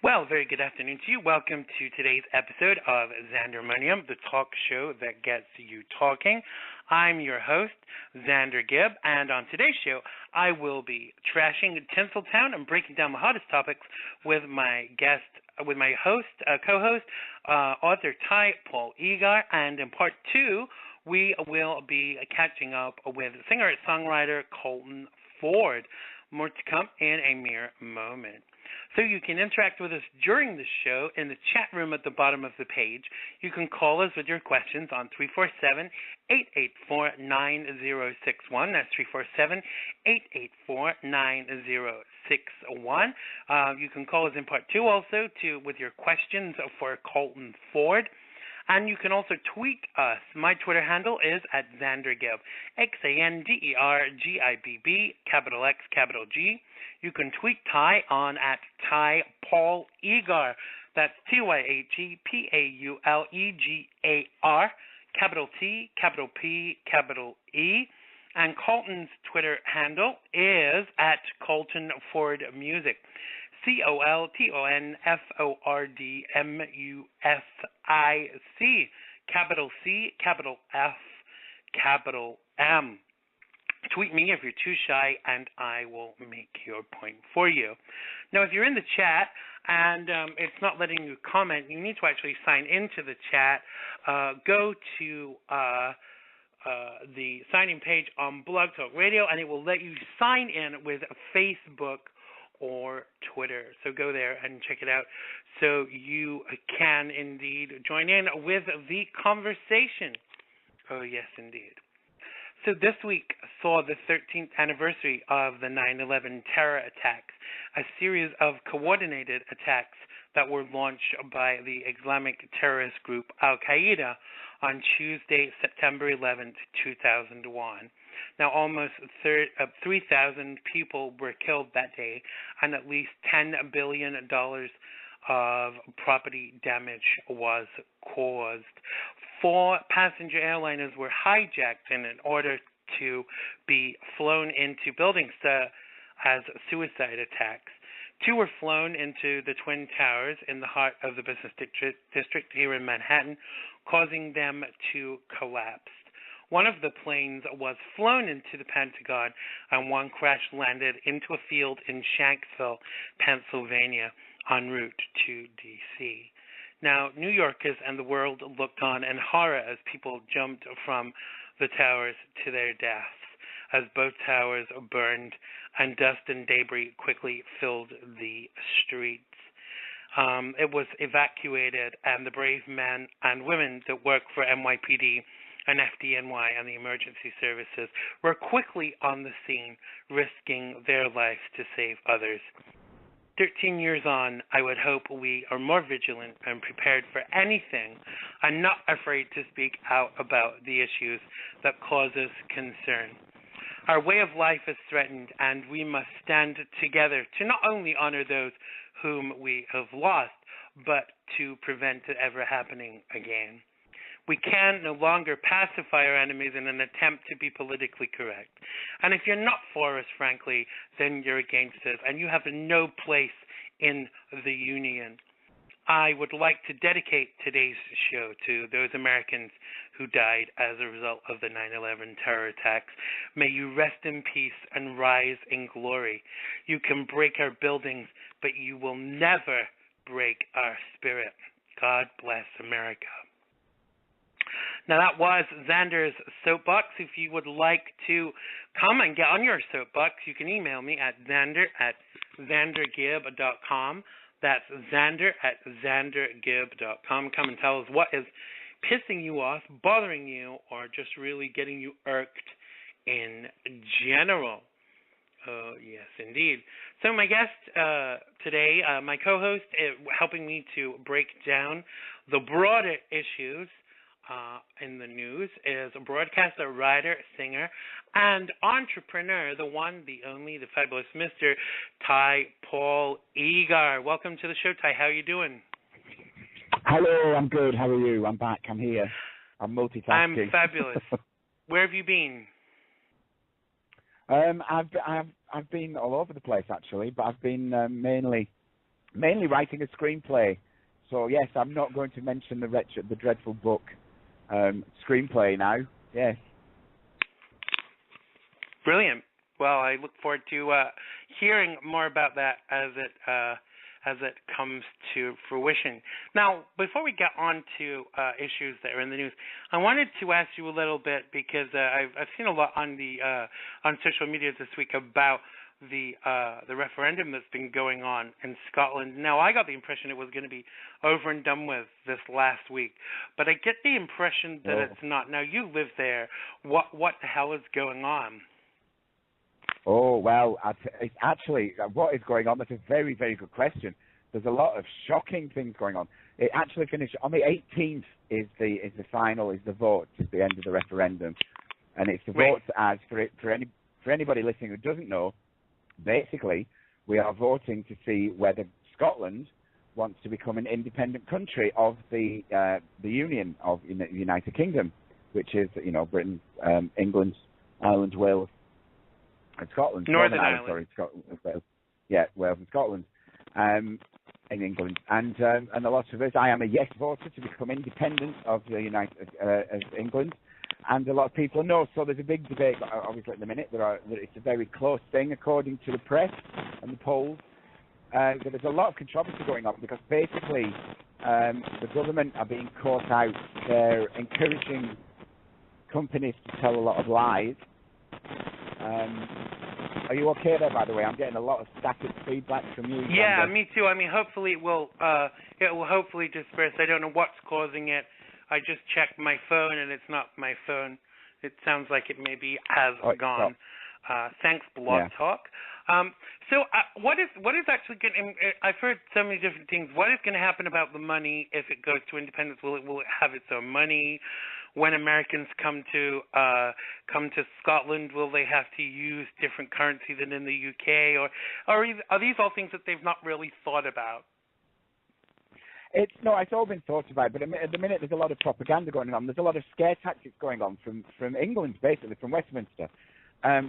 Well, very good afternoon to you. Welcome to today's episode of Xandermonium, the talk show that gets you talking. I'm your host, Xander Gibb, and on today's show, I will be trashing Tinseltown and breaking down the hottest topics with my co-host, author Tyhe Egar, and in part two, we will be catching up with singer-songwriter Colton Ford. More to come in a mere moment. So you can interact with us during the show in the chat room at the bottom of the page. You can call us with your questions on 347-884-9061. That's 347-884-9061. You can call us in part two also with your questions for Colton Ford. And you can also tweet us. My Twitter handle is at Xander Gibb, XanderGibb, capital X, capital G. You can tweet Tyhe on at Tyhe Egar. That's TYHEPAULEGAR, capital T, capital P, capital E. And Colton's Twitter handle is at ColtonFordMusic. ColtonFordMusic, capital C, capital F, capital M. Tweet me if you're too shy, and I will make your point for you. Now, if you're in the chat and it's not letting you comment, you need to actually sign into the chat. Go to the signing page on Blog Talk Radio, and it will let you sign in with Facebook or Twitter. So go there and check it out so you can indeed join in with the conversation. Oh, yes, indeed. So this week saw the 13th anniversary of the 9/11 terror attacks, a series of coordinated attacks that were launched by the Islamic terrorist group Al-Qaeda on Tuesday, September 11th, 2001. Now, almost 3,000 people were killed that day, and at least $10 billion of property damage was caused. 4 passenger airliners were hijacked in order to be flown into buildings as suicide attacks. 2 were flown into the Twin Towers in the heart of the business district here in Manhattan, causing them to collapse. One of the planes was flown into the Pentagon, and one crash-landed into a field in Shanksville, Pennsylvania, en route to D.C. Now, New Yorkers and the world looked on in horror as people jumped from the towers to their deaths, as both towers burned and dust and debris quickly filled the streets. It was evacuated, and the brave men and women that work for NYPD and FDNY and the emergency services were quickly on the scene, risking their lives to save others. 13 years on, I would hope we are more vigilant and prepared for anything and not afraid to speak out about the issues that cause us concern. Our way of life is threatened, and we must stand together to not only honor those whom we have lost, but to prevent it ever happening again. We can no longer pacify our enemies in an attempt to be politically correct. And if you're not for us, frankly, then you're against us, and you have no place in the Union. I would like to dedicate today's show to those Americans who died as a result of the 9/11 terror attacks. May you rest in peace and rise in glory. You can break our buildings, but you will never break our spirit. God bless America. Now, that was Xander's Soapbox. If you would like to come and get on your soapbox, you can email me at Xander@XanderGibb.com. That's Xander@XanderGibb.com. Come and tell us what is pissing you off, bothering you, or just really getting you irked in general. Oh, yes, indeed. So my guest today, my co-host, helping me to break down the broader issues in the news, is a broadcaster, writer, singer, and entrepreneur, the one, the only, the fabulous Mr. Tyhe Egar. Welcome to the show, Tyhe. How are you doing? Hello, I'm good. How are you? I'm back. I'm here. I'm multitasking. I'm fabulous. Where have you been? I've been all over the place actually, but I've been mainly mainly writing a screenplay. So yes, I'm not going to mention the dreadful book screenplay now. Yes. Brilliant. Well, I look forward to hearing more about that as it comes to fruition. Now, before we get on to issues that are in the news, I wanted to ask you a little bit because I've seen a lot on the on social media this week about the referendum that's been going on in Scotland. Now, I got the impression it was going to be over and done with this last week, but I get the impression that it's not. Now, you live there. What the hell is going on? Oh, well, it's actually, what is going on? That's a very, very good question. There's a lot of shocking things going on. It actually finished on the 18th is the final, is the vote, is the end of the referendum. And it's the vote as, for anybody listening who doesn't know, basically, we are voting to see whether Scotland wants to become an independent country of the Union of the United Kingdom, which is, Britain, England, Ireland, Wales, and Scotland. Northern Ireland. Sorry, Scotland, Wales. Yeah, Wales and Scotland, in England. And a lot of us, I am a yes voter to become independent of the of England. And a lot of people know. So there's a big debate, obviously, at the minute. It's a very close thing, according to the press and the polls. There's a lot of controversy going on because basically the government are being caught out. They're encouraging companies to tell a lot of lies. Are you okay there, by the way? I'm getting a lot of static feedback from you. Yeah, Xander. me too. I mean, hopefully it will hopefully disperse. I don't know what's causing it. I just checked my phone, and it's not my phone. It sounds like it maybe has gone. Thanks, Blog Talk. So what is actually going? I've heard so many different things. What is going to happen about the money if it goes to independence? Will it have its own money? When Americans come to Scotland, will they have to use different currency than in the UK, or are these all things that they've not really thought about? It's all been thought about, but at the minute there's a lot of propaganda going on. There's a lot of scare tactics going on from England, basically, from Westminster,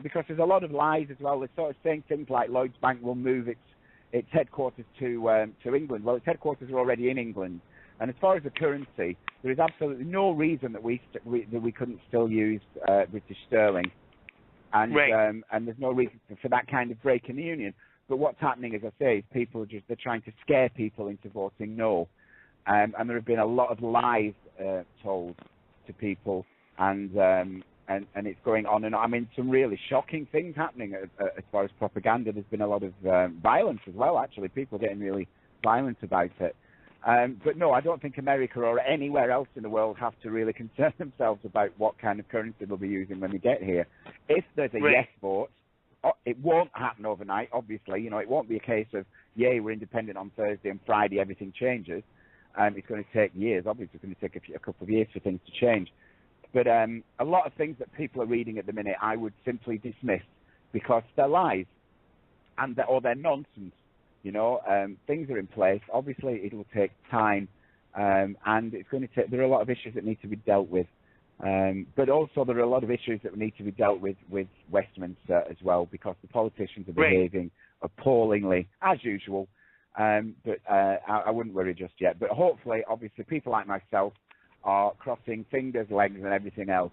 because there's a lot of lies as well. They're sort of saying things like Lloyds Bank will move its headquarters to England. Well, its headquarters are already in England, and as far as the currency, there is absolutely no reason that we couldn't still use British sterling, and there's no reason for that kind of break in the union. But what's happening, as I say, is they're trying to scare people into voting no. And there have been a lot of lies told to people, and it's going on and on. I mean, some really shocking things happening as far as propaganda. There's been a lot of violence as well, actually. People are getting really violent about it. But no, I don't think America or anywhere else in the world have to really concern themselves about what kind of currency they'll be using when they get here. If there's a yes vote, it won't happen overnight, obviously. It won't be a case of, yay, we're independent on Thursday and Friday, everything changes. It's going to take years. Obviously, it's going to take a couple of years for things to change. But a lot of things that people are reading at the minute, I would simply dismiss because they're lies or they're nonsense. Things are in place. Obviously, it'll take time, and it's going to take. There are a lot of issues that need to be dealt with. But also there are a lot of issues that need to be dealt with Westminster as well, because the politicians are behaving appallingly, as usual. But I wouldn't worry just yet. But hopefully, obviously, people like myself are crossing fingers, legs, and everything else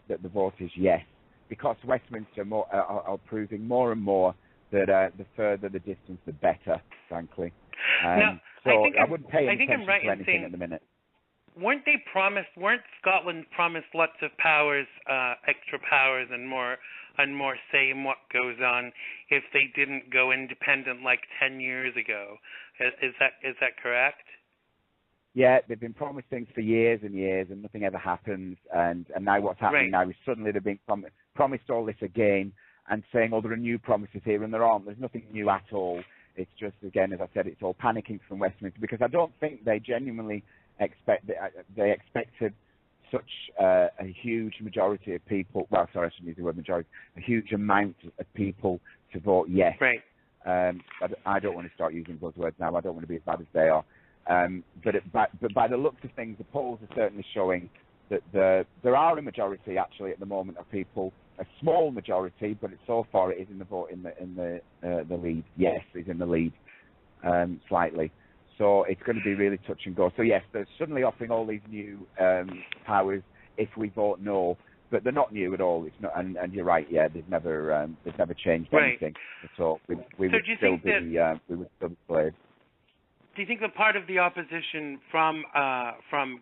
that the vote is yes, because Westminster are proving more and more that the further the distance, the better, frankly. Now, so I wouldn't pay any attention to anything at the minute. Weren't Scotland promised lots of powers, extra powers, and more say in what goes on if they didn't go independent like 10 years ago? Is that correct? Yeah, they've been promised things for years and years, and nothing ever happens. And now what's happening now is suddenly they're being promised all this again, and saying, oh, there are new promises here, and there aren't. There's nothing new at all. It's just, again, as I said, it's all panicking from Westminster, because I don't think they genuinely they expected such a huge majority of people. Well, sorry, I shouldn't use the word majority. A huge amount of people to vote yes. Right. I don't want to start using those words now. I don't want to be as bad as they are. But by the looks of things, the polls are certainly showing that there are a majority actually at the moment of people, a small majority, but so far it is in the vote in the lead. Yes, is in the lead. slightly. So it's going to be really touch and go. So yes, they're suddenly offering all these new powers if we vote no, but they're not new at all. It's not, and you're right. Yeah, they've never changed anything at all. We would still be slaves. Do you think that part of the opposition from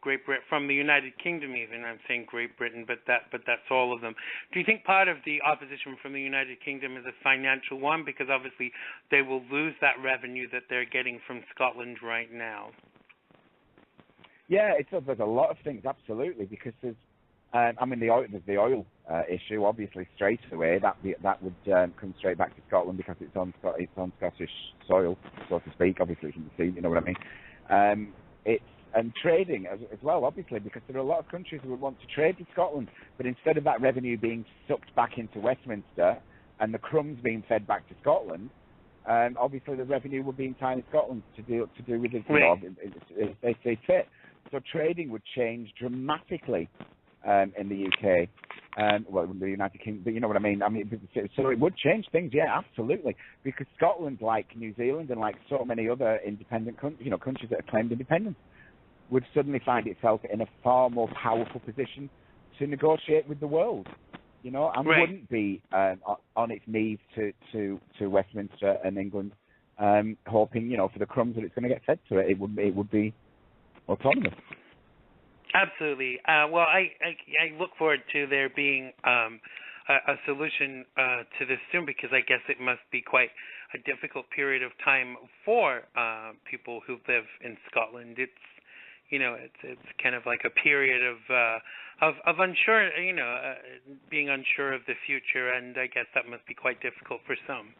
Great Britain, from the United Kingdom, even I'm saying Great Britain, but that's all of them. Do you think part of the opposition from the United Kingdom is a financial one, because obviously they will lose that revenue that they're getting from Scotland right now? Yeah, there's a lot of things, absolutely, because there's the oil issue, obviously, straight away. That would come straight back to Scotland because it's on Scottish soil, so to speak. Obviously, from the sea, you know what I mean. And trading as well, obviously, because there are a lot of countries who would want to trade with Scotland, but instead of that revenue being sucked back into Westminster and the crumbs being fed back to Scotland, obviously the revenue would be entirely Scotland to do with it. If they see fit. So trading would change dramatically. In the UK, the United Kingdom, but you know what I mean. So it would change things, yeah, absolutely, because Scotland, like New Zealand and like so many other independent countries that have claimed independence, would suddenly find itself in a far more powerful position to negotiate with the world, and wouldn't be on its knees to Westminster and England, hoping for the crumbs that it's going to get fed to it. It would be autonomous. Absolutely. Well, I look forward to there being a solution to this soon, because I guess it must be quite a difficult period of time for people who live in Scotland. It's kind of like a period of unsure, being unsure of the future, and I guess that must be quite difficult for some.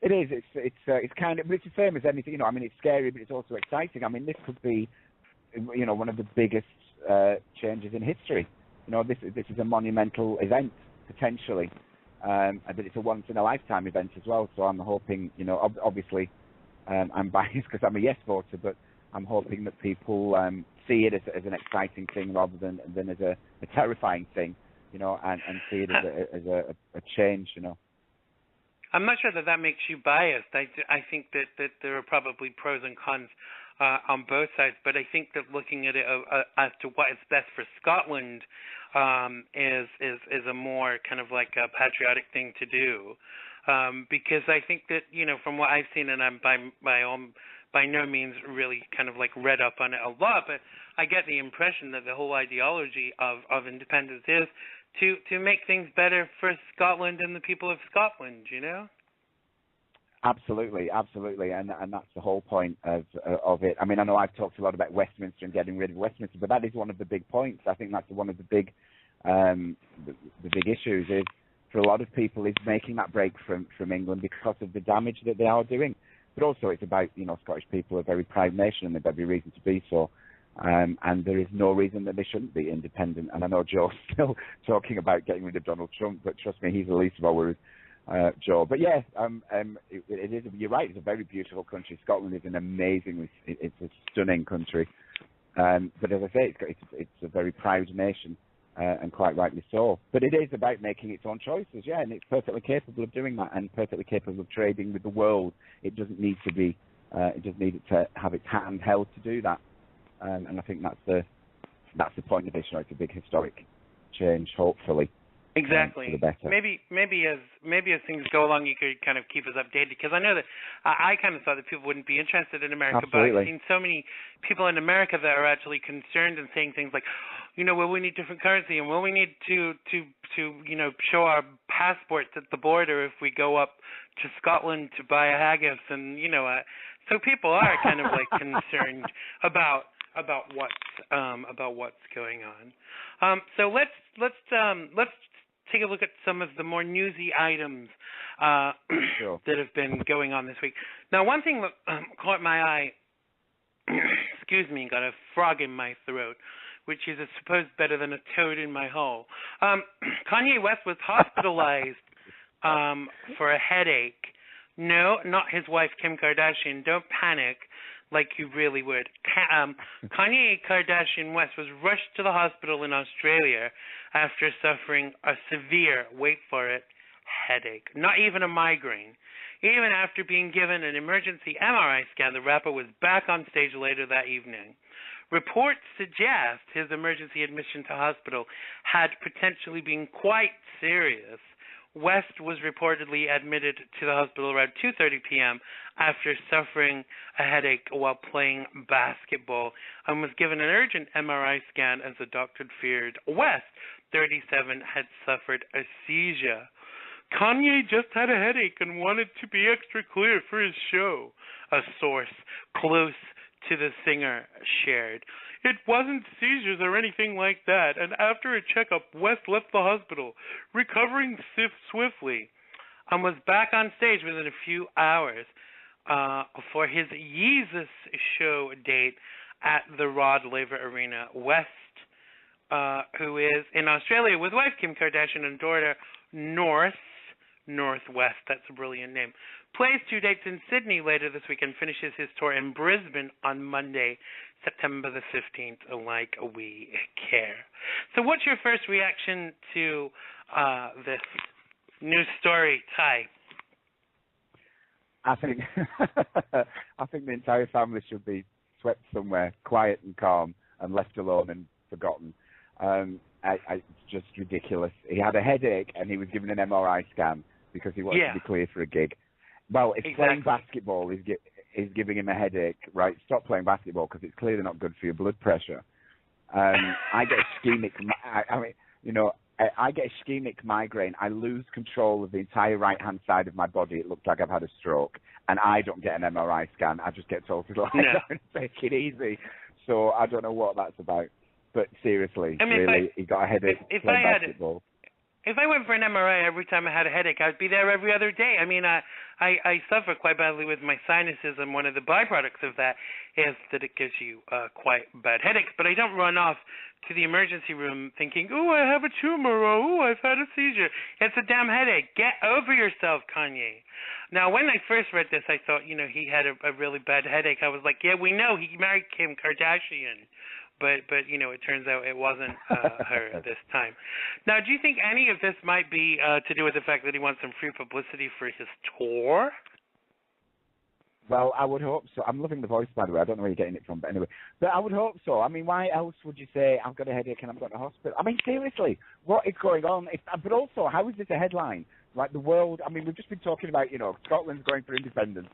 It is. It's kind of, but it's the same as anything. It's scary, but it's also exciting. This could be, one of the biggest changes in history. This is a monumental event, potentially, but it's a once-in-a-lifetime event as well. So I'm hoping, obviously, I'm biased because I'm a yes voter, but I'm hoping that people see it as an exciting thing rather than as a terrifying thing, and see it as a change, I'm not sure that makes you biased. I think that there are probably pros and cons on both sides, but I think that looking at it as to what is best for Scotland is a more kind of like a patriotic thing to do, because I think that from what I've seen, and I'm by no means really kind of like read up on it a lot, but I get the impression that the whole ideology of independence is to make things better for Scotland and the people of Scotland, Absolutely, and that's the whole point of it. I know I've talked a lot about Westminster and getting rid of Westminster, but that is one of the big points. I think that's one of the big the big issues is for a lot of people is making that break from England because of the damage that they are doing. But also it's about, Scottish people are a very proud nation and they've every reason to be so. And there is no reason that they shouldn't be independent. And I know Joe's still talking about getting rid of Donald Trump, but trust me, he's the least of our worries. Joe, but yeah, it is. You're right. It's a very beautiful country. Scotland is an amazingly, it's a stunning country. But as I say, it's a very proud nation, and quite rightly so. But it is about making its own choices, yeah, and it's perfectly capable of doing that, and perfectly capable of trading with the world. It doesn't need to be. It just needs to have its hand held to do that, and I think that's the point of this. It's a big historic change, hopefully. Exactly. Maybe as things go along, you could kind of keep us updated, because I know that I kind of thought that people wouldn't be interested in America, Absolutely. but I've seen so many people in America that are actually concerned and saying things like, will we need different currency, and will we need to show our passports at the border if we go up to Scotland to buy a haggis, and so people are kind of like concerned about what's going on. So let's take a look at some of the more newsy items Sure. that have been going on this week. Now, one thing that caught my eye, excuse me, got a frog in my throat, which is, I suppose, better than a toad in my hole. Kanye West was hospitalized for a headache. No, not his wife, Kim Kardashian. Don't panic like you really would. Kanye Kardashian West was rushed to the hospital in Australia after suffering a severe, wait for it, headache, not even a migraine. Even after being given an emergency MRI scan, the rapper was back on stage later that evening. Reports suggest his emergency admission to hospital had potentially been quite serious. West was reportedly admitted to the hospital around 2:30 p.m. after suffering a headache while playing basketball and was given an urgent MRI scan as the doctor feared West, 37, had suffered a seizure. Kanye just had a headache and wanted to be extra clear for his show, a source close to the singer shared. It wasn't seizures or anything like that, and after a checkup, West left the hospital, recovering swiftly, and was back on stage within a few hours for his Yeezus show date at the Rod Laver Arena. West, who is in Australia with wife Kim Kardashian and daughter Northwest, that's a brilliant name, plays 2 dates in Sydney later this week and finishes his tour in Brisbane on Monday, September the 15th, like we care. So what's your first reaction to this news story, Ty? I think I think the entire family should be swept somewhere, quiet and calm, and left alone and forgotten. It's just ridiculous. He had a headache and he was given an MRI scan because he wanted to be clear for a gig. Well, if playing basketball is giving him a headache, right, stop playing basketball because it's clearly not good for your blood pressure. I get ischemic. I get ischemic migraine. I lose control of the entire right-hand side of my body. It looks like I've had a stroke, and I don't get an MRI scan. I just get told to lie down and take it easy. So I don't know what that's about. But seriously, really, he got a headache playing basketball. If I went for an MRI every time I had a headache, I'd be there every other day. I mean, I suffer quite badly with my sinuses, and one of the byproducts of that is that it gives you quite bad headaches. But I don't run off to the emergency room thinking, "Oh, I have a tumor," or "Oh, I've had a seizure." It's a damn headache. Get over yourself, Kanye. Now, when I first read this, I thought, he had a really bad headache. I was like, yeah, we know he married Kim Kardashian. But it turns out it wasn't her this time. Now, do you think any of this might be to do with the fact that he wants some free publicity for his tour? Well, I would hope so. I'm loving the voice, by the way. I don't know where you're getting it from, but anyway. But I would hope so. I mean, why else would you say, I've got a headache and I'm going to hospital? I mean, seriously, what is going on? But also, how is this a headline? Like the world, I mean, we've just been talking about, Scotland's going for independence.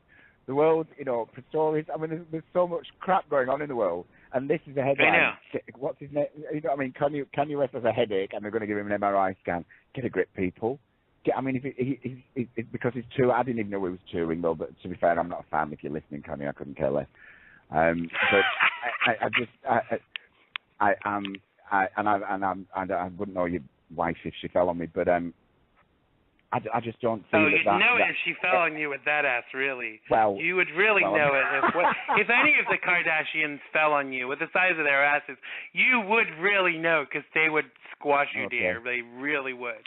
The world, for stories. I mean, there's so much crap going on in the world. And this is a headline. I know. What's his name? Kanye West has a headache and they're going to give him an MRI scan. Get a grip, people. If because he's touring. I didn't even know he was touring, though. But to be fair, I'm not a fan. If you're listening, Kanye, I couldn't care less. But I wouldn't know your wife if she fell on me. But I just don't see you'd know it if she fell on you with that ass, really. Well, you would really know it. If any of the Kardashians fell on you with the size of their asses, you would really know because they would squash you, dear. They really would.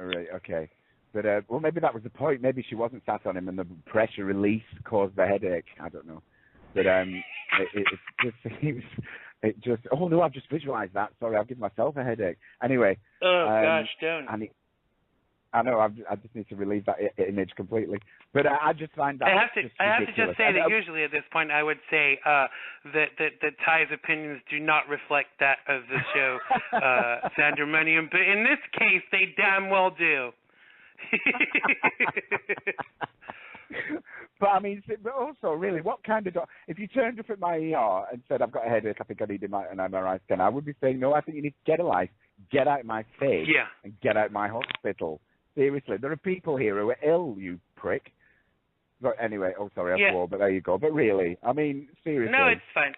All right, okay. But, well, maybe that was the point. Maybe she wasn't sat on him and the pressure release caused the headache. I don't know. But oh, no, I've just visualized that. Sorry, I've given myself a headache. Anyway. Oh, gosh, don't. I know. I just need to relieve that image completely. But I just find that I have to just say that usually at this point I would say that Ty's opinions do not reflect that of the show Xandermonium, but in this case they damn well do. But I mean, but also really, what kind of if you turned up at my ER and said I've got a headache, I think I need an MRI scan, I would be saying no. I think you need to get a life, get out of my face, and get out of my hospital. Seriously, there are people here who are ill, you prick. But anyway, sorry, I swore, but there you go. But really, I mean, seriously. No, it's fine.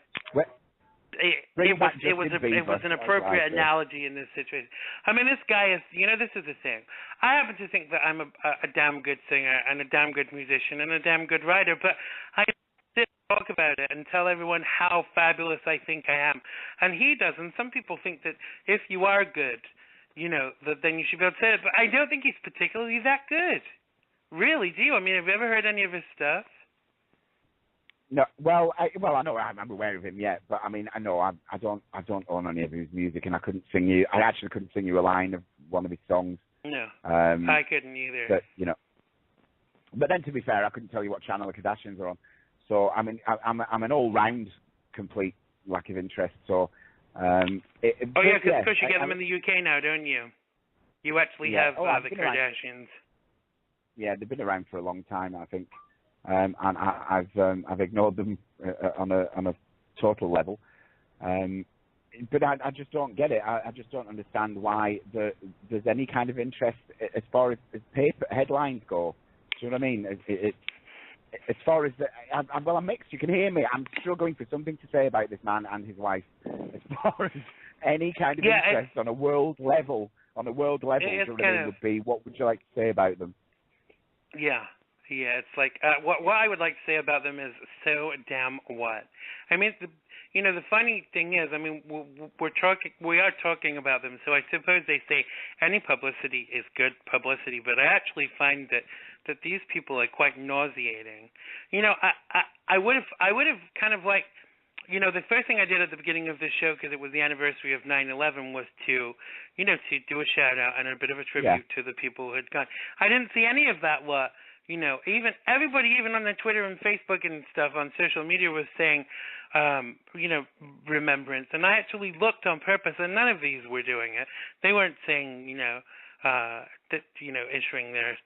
It was an appropriate analogy in this situation. I mean, this guy is, this is the thing. I happen to think that I'm a damn good singer and a damn good musician and a damn good writer, but I sit and talk about it and tell everyone how fabulous I think I am. And he doesn't. Some people think that if you are good, then you should be able to say it. But I don't think he's particularly that good. Really, do you? I mean, have you ever heard any of his stuff? No. Well, I know I'm aware of him yet, but I mean, I know I don't own any of his music, and I actually couldn't sing you a line of one of his songs. No, I couldn't either. But, you know, but then to be fair, I couldn't tell you what channel the Kardashians are on. So I mean, I'm an all-round complete lack of interest. So yes, because you get them in the UK now, don't you? You actually have the Kardashians. Yeah, they've been around for a long time, I think, and I've ignored them on a total level. But I just don't get it. I just don't understand why there's any kind of interest as far as paper headlines go. Do you know what I mean? As far as I'm mixed. You can hear me. I'm struggling for something to say about this man and his wife. As far as any kind of interest on a world level, would be, what would you like to say about them? Yeah, it's like what I would like to say about them is so damn what. I mean, the funny thing is, I mean, we are talking about them, so I suppose they say any publicity is good publicity, but I actually find that these people are quite nauseating. You know, I would have kind of like, you know, the first thing I did at the beginning of this show, because it was the anniversary of 9/11, was to do a shout out and a bit of a tribute to the people who had gone. I didn't see any of that. Even everybody, even on the Twitter and Facebook and stuff on social media, was saying, remembrance. And I actually looked on purpose, and none of these were doing it. They weren't saying, issuing their,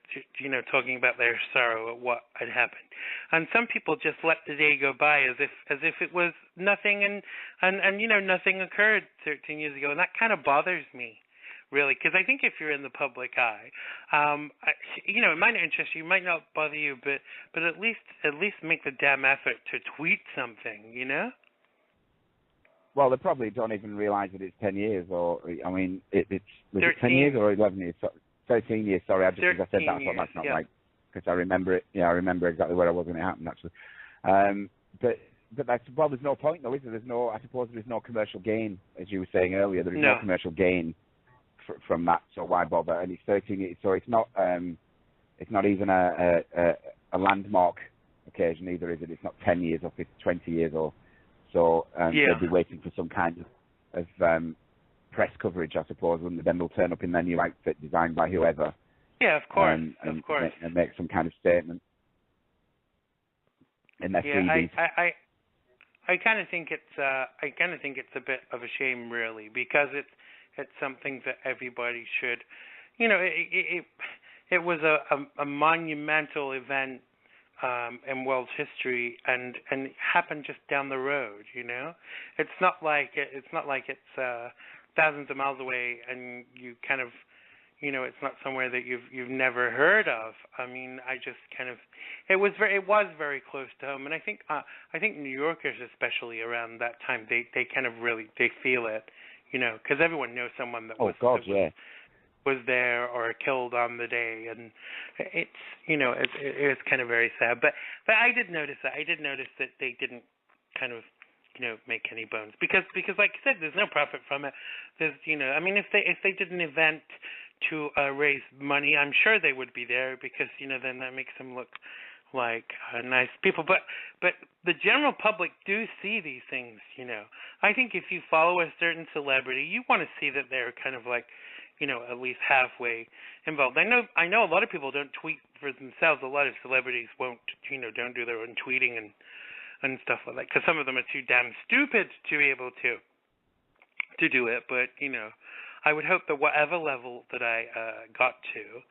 talking about their sorrow at what had happened. And some people just let the day go by as if it was nothing, and nothing occurred 13 years ago, and that kind of bothers me, really, because I think if you're in the public eye, it might not interest you, it might not bother you, but at least make the damn effort to tweet something, you know? Well, they probably don't even realize that it's 10 years, or, I mean, was it 10 years or 11 years? 13 years, sorry, because I said that, I thought that's not right, because I remember it, I remember exactly where I was when it happened, actually. But there's no point, though, is there? I suppose there's no commercial gain, as you were saying earlier, there is no commercial gain from that, so why bother? And it's 13 years, so it's not even a landmark occasion either, is it? It's not 10 years or 20 years or so. They'll be waiting for some kind of press coverage, I suppose, and then they'll turn up in their new outfit designed by whoever. Yeah, of course, and make some kind of statement in their freebies. I kind of think it's a bit of a shame, really, because it's something that everybody should, it was a monumental event in world history, and it happened just down the road. It's not like it's thousands of miles away, and you kind of, it's not somewhere that you've never heard of. I mean, it was very close to home, and I think New Yorkers, especially around that time, they kind of really feel it, because everyone knows someone that was there or killed on the day, and it's kind of very sad. But I did notice that. I did notice that they didn't kind of make any bones, because like I said, there's no profit from it. There's I mean, if they did an event to raise money, I'm sure they would be there, because then that makes them look like nice people. But the general public do see these things. I think if you follow a certain celebrity, you want to see that they're kind of like, at least halfway involved. I know a lot of people don't tweet for themselves. A lot of celebrities don't do their own tweeting and stuff like that, because some of them are too damn stupid to be able to do it. But I would hope that whatever level that I got to,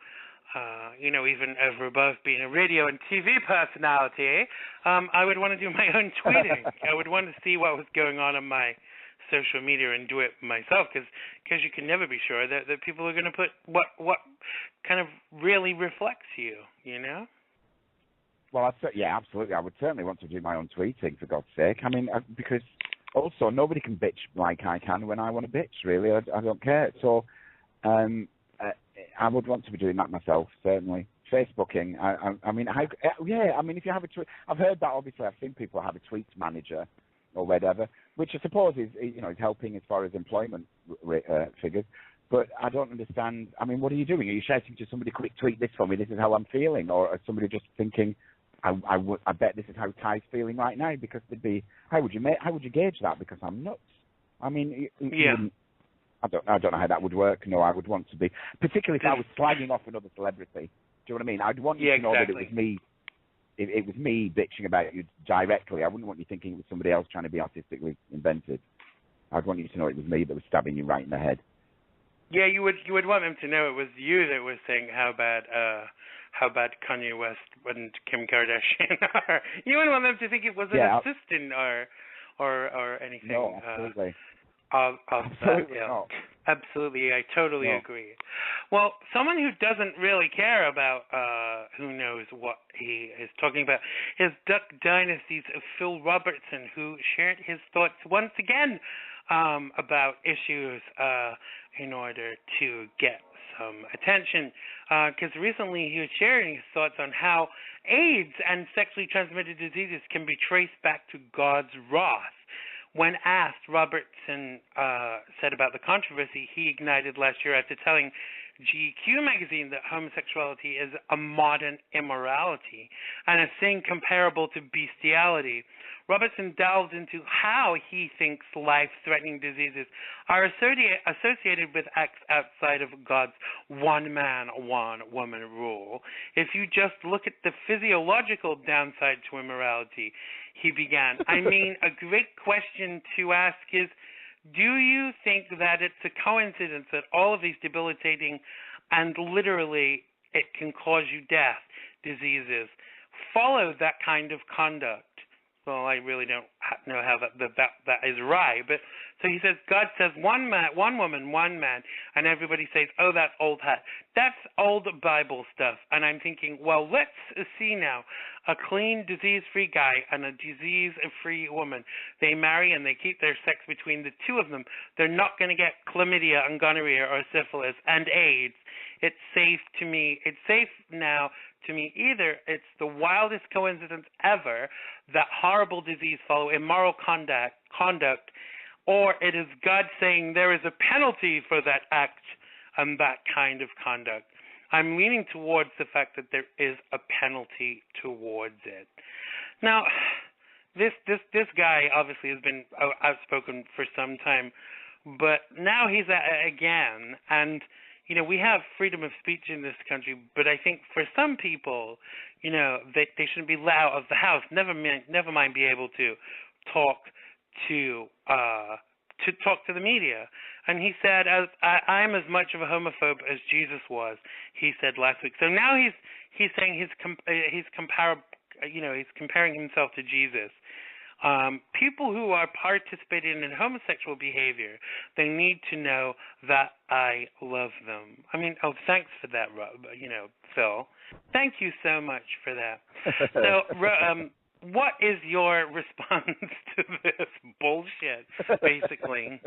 even over above being a radio and TV personality, I would want to do my own tweeting. I would want to see what was going on my social media and do it myself, because you can never be sure that people are going to put what kind of really reflects you, Well, absolutely. I would certainly want to do my own tweeting, for God's sake. I mean, because also nobody can bitch like I can when I want to bitch, really. I don't care. So I would want to be doing that myself, certainly. Facebooking, I mean, if you have a tweet, I've heard that, obviously. I've seen people have a tweet manager or whatever, which I suppose is helping as far as employment figures. But I don't understand. I mean, what are you doing? Are you shouting to somebody, quick tweet this for me, this is how I'm feeling? Or is somebody just thinking, I bet this is how Tyhe's feeling right now? Because how would you gauge that? Because I'm nuts. I mean, I don't know how that would work. No, I would want to be, particularly if I was slagging off another celebrity. Do you know what I mean? I'd want you to know that it was me. It was me bitching about you directly. I wouldn't want you thinking it was somebody else trying to be artistically invented. I'd want you to know it was me that was stabbing you right in the head. Yeah, you would want them to know it was you that was saying how bad Kanye West and Kim Kardashian are. You wouldn't want them to think it was an assistant or anything. No, absolutely. Of absolutely that, not. Absolutely, I totally agree. Well, someone who doesn't really care about who knows what he is talking about is Duck Dynasty's Phil Robertson, who shared his thoughts once again about issues in order to get some attention. Because recently he was sharing his thoughts on how AIDS and sexually transmitted diseases can be traced back to God's wrath. When asked, Robertson said about the controversy he ignited last year after telling GQ magazine that homosexuality is a modern immorality and a sin comparable to bestiality. Robertson delved into how he thinks life-threatening diseases are associated with acts outside of God's one-man, one-woman rule. If you just look at the physiological downside to immorality, he began. I mean, a great question to ask is, do you think that it's a coincidence that all of these debilitating and literally it can cause you death diseases follow that kind of conduct? Well, I really don't know how that is right. But so he says, God says one man, one woman, one man, and everybody says, oh, that's old hat. That's old Bible stuff. And I'm thinking, well, let's see now. A clean, disease-free guy and a disease-free woman. They marry and they keep their sex between the two of them. They're not going to get chlamydia and gonorrhea or syphilis and AIDS. It's safe to me. It's safe now to me. Either it's the wildest coincidence ever that horrible disease follow immoral conduct, or it is God saying there is a penalty for that act and that kind of conduct. I'm leaning towards the fact that there is a penalty towards it. Now, this guy obviously has been outspoken for some time, but now he's again, and you know, we have freedom of speech in this country, but I think for some people, you know, they shouldn't be let out of the house. Never mind be able to talk to the media. And he said, I'm as much of a homophobe as Jesus was, he said last week. So now he's saying he's comparing himself to Jesus. People who are participating in homosexual behavior, they need to know that I love them. I mean, thanks for that, Phil. Thank you so much for that. So, what is your response to this bullshit, basically?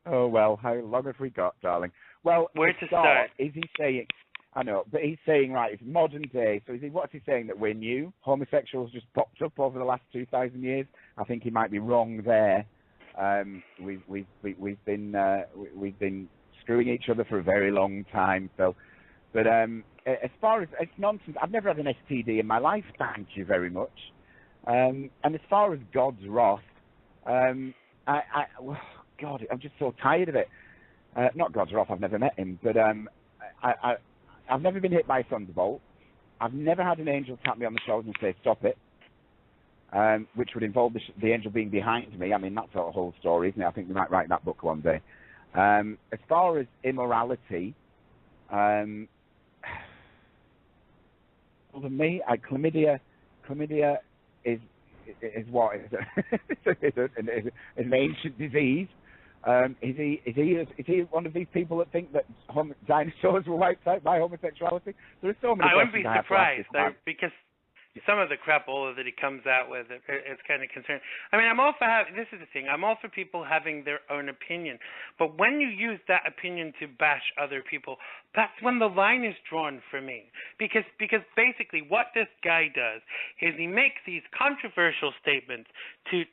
Oh, well, how long have we got, darling? Well, where to start? Is he saying... I know, but he's saying, right, it's modern day. So what's he saying, that we're new? Homosexuals just popped up over the last 2,000 years? I think he might be wrong there. We've been screwing each other for a very long time, Phil. But as far as it's nonsense, I've never had an STD in my life. Thank you very much. And as far as God's wrath, God, I'm just so tired of it. Not God's wrath. I've never met him, but I've never been hit by a thunderbolt. I've never had an angel tap me on the shoulder and say, stop it, which would involve the angel being behind me. I mean, that's a whole story, isn't it? I think we might write that book one day. As far as immorality, for me, chlamydia is what? It's an ancient disease. Is he one of these people that think that dinosaurs were wiped out by homosexuality? There are so many. I wouldn't be surprised because some of the crap all that he comes out with, it's kind of concerning. I mean, I'm all for this is the thing. I'm all for people having their own opinion, but when you use that opinion to bash other people, that's when the line is drawn for me. Because basically, what this guy does is he makes these controversial statements to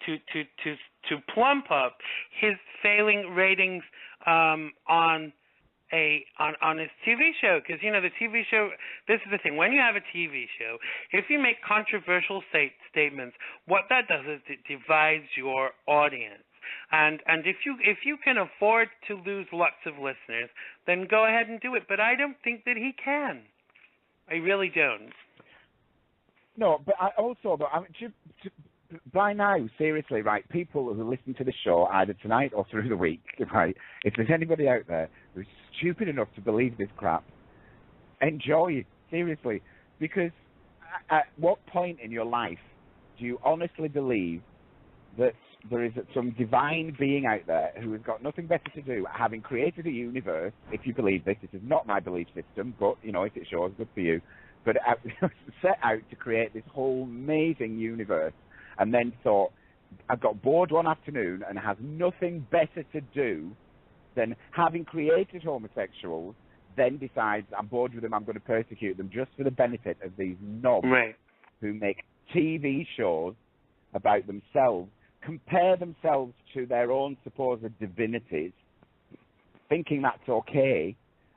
plump up his failing ratings on his TV show, because you know the TV show. This is the thing: when you have a TV show, if you make controversial statements, what that does is it divides your audience. And if you can afford to lose lots of listeners, then go ahead and do it. But I don't think that he can. I really don't. No, but by now, seriously, right, people who listen to the show either tonight or through the week, right, if there's anybody out there who's stupid enough to believe this crap, enjoy, seriously, because at what point in your life do you honestly believe that there is some divine being out there who has got nothing better to do, having created a universe, if you believe this, it is not my belief system, but, if it's yours, good for you, but set out to create this whole amazing universe, and then thought, I got bored one afternoon and has nothing better to do than, having created homosexuals, then decides, I'm bored with them, I'm going to persecute them just for the benefit of these knobs who make TV shows about themselves, compare themselves to their own supposed divinities, thinking that's okay,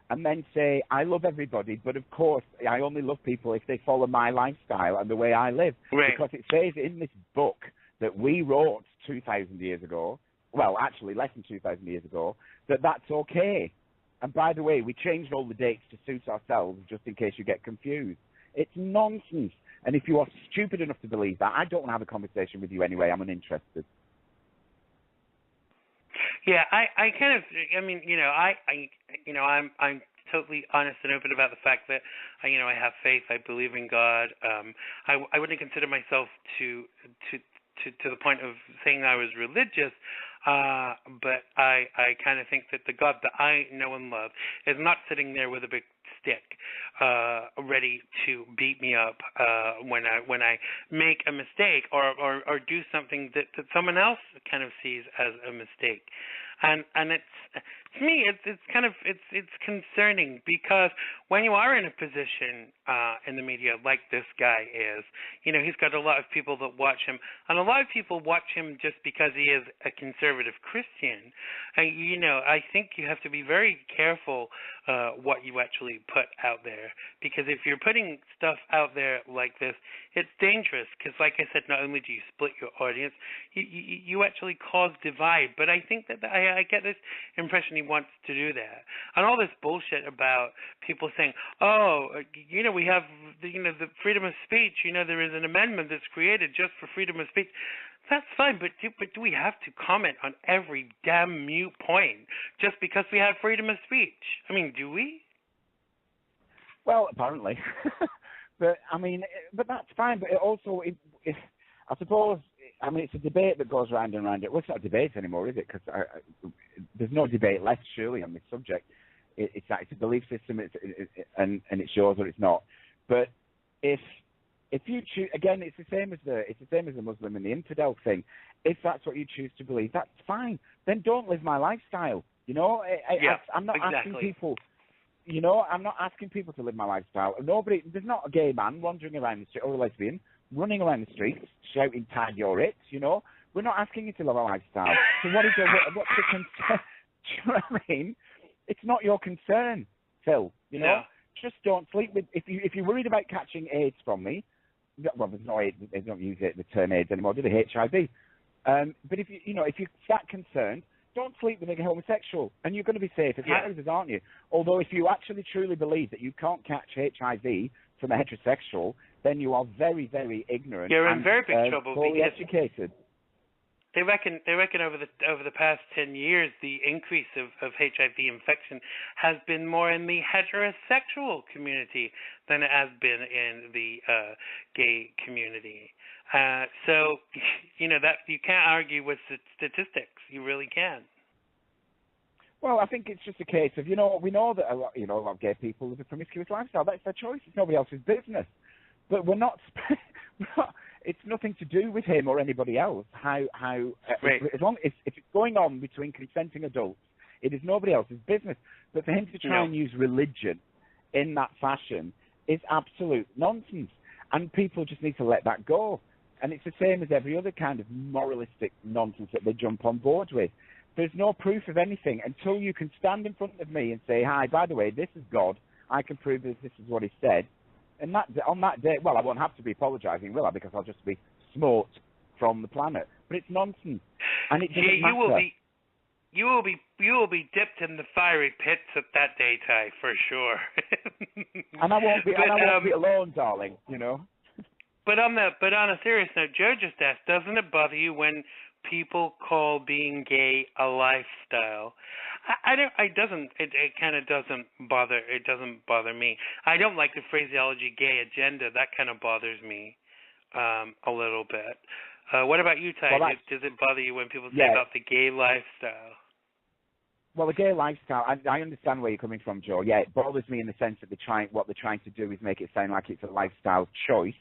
and then say, I love everybody, but of course, I only love people if they follow my lifestyle and the way I live. Because it says in this book that we wrote 2,000 years ago, well, actually less than 2,000 years ago, that's okay. And by the way, we changed all the dates to suit ourselves just in case you get confused. It's nonsense. And if you are stupid enough to believe that, I don't want to have a conversation with you anyway. I'm uninterested. Yeah, I kind of, I'm totally honest and open about the fact that, I have faith. I believe in God. I wouldn't consider myself to the point of saying I was religious, but I kind of think that the God that I know and love is not sitting there with a big stick, ready to beat me up when I make a mistake or do something that someone else kind of sees as a mistake. And it's, to me, it's concerning, because when you are in a position in the media like this guy is, he's got a lot of people that watch him, and a lot of people watch him just because he is a conservative Christian. And, I think you have to be very careful what you actually put out there, because if you're putting stuff out there like this, it's dangerous, because like I said, not only do you split your audience, you actually cause divide. But I think that I get this impression he wants to do that. And all this bullshit about people saying, we have the freedom of speech, there is an amendment that's created just for freedom of speech. That's fine, but do we have to comment on every damn mute point just because we have freedom of speech? I mean, do we? Well, apparently. But that's fine. But it also, I suppose, it's a debate that goes round and round. Well, it's not a debate anymore, is it? Because there's no debate left, surely, on this subject. It's a belief system, and it's yours or it's not. But if you choose, again, it's the same as the Muslim and the infidel thing. If that's what you choose to believe, that's fine. Then don't live my lifestyle. I'm not asking people. I'm not asking people to live my lifestyle. There's not a gay man wandering around the street, or a lesbian running around the streets shouting, "Tag, you're it." We're not asking you to live a lifestyle. So what's the concern? Do you know what I mean? It's not your concern, Phil. Yeah. Just don't sleep with. If you're worried about catching AIDS from me, well, there's no AIDS. They don't use the term AIDS anymore, do they? HIV. But if you're that concerned, don't sleep with a homosexual, and you're going to be safe as houses, aren't you? Although if you actually truly believe that you can't catch HIV from a heterosexual, then you are very, very ignorant. You're in very big trouble. Poorly educated. They reckon over the past 10 years, the increase of HIV infection has been more in the heterosexual community than it has been in the gay community. So, that you can't argue with statistics. You really can't. Well, I think it's just a case of, we know that a lot of gay people live a promiscuous lifestyle. That's their choice. It's nobody else's business. But we're not it's nothing to do with him or anybody else. As long if it's going on between consenting adults, it is nobody else's business. But for him to try and use religion in that fashion is absolute nonsense. And people just need to let that go. And it's the same as every other kind of moralistic nonsense that they jump on board with. There's no proof of anything until you can stand in front of me and say, "Hi, by the way, this is God. I can prove this is what he said." And on that day, well, I won't have to be apologising, will I? Because I'll just be smoked from the planet. But it's nonsense, and it doesn't matter. You will be dipped in the fiery pits at that day, Tyhe, for sure. And I won't be alone, darling. You know. But on a serious note, Joe just asked, doesn't it bother you when people call being gay a lifestyle? It kind of doesn't bother me. I don't like the phraseology gay agenda. That kind of bothers me a little bit. What about you, Tyhe? Well, does it bother you when people say about the gay lifestyle? Well, the gay lifestyle, I understand where you're coming from, Joe. Yeah, it bothers me in the sense that what they're trying to do is make it sound like it's a lifestyle choice,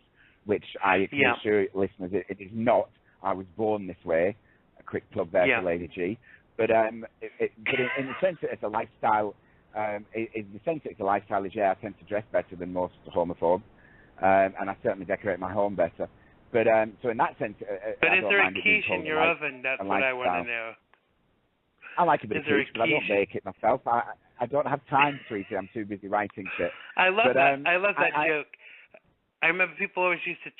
which I can assure listeners it is not. I was born this way. A quick plug there for Lady G. But in the sense that it's a lifestyle, in the sense that it's a lifestyle is, I tend to dress better than most homophobes, and I certainly decorate my home better. But so in that sense, but is there a quiche in your oven? That's what I want to know. I like a bit of quiche, but I don't bake it myself. I don't have time to eat it. I'm too busy writing shit. I love that. I love that joke. I remember people always used to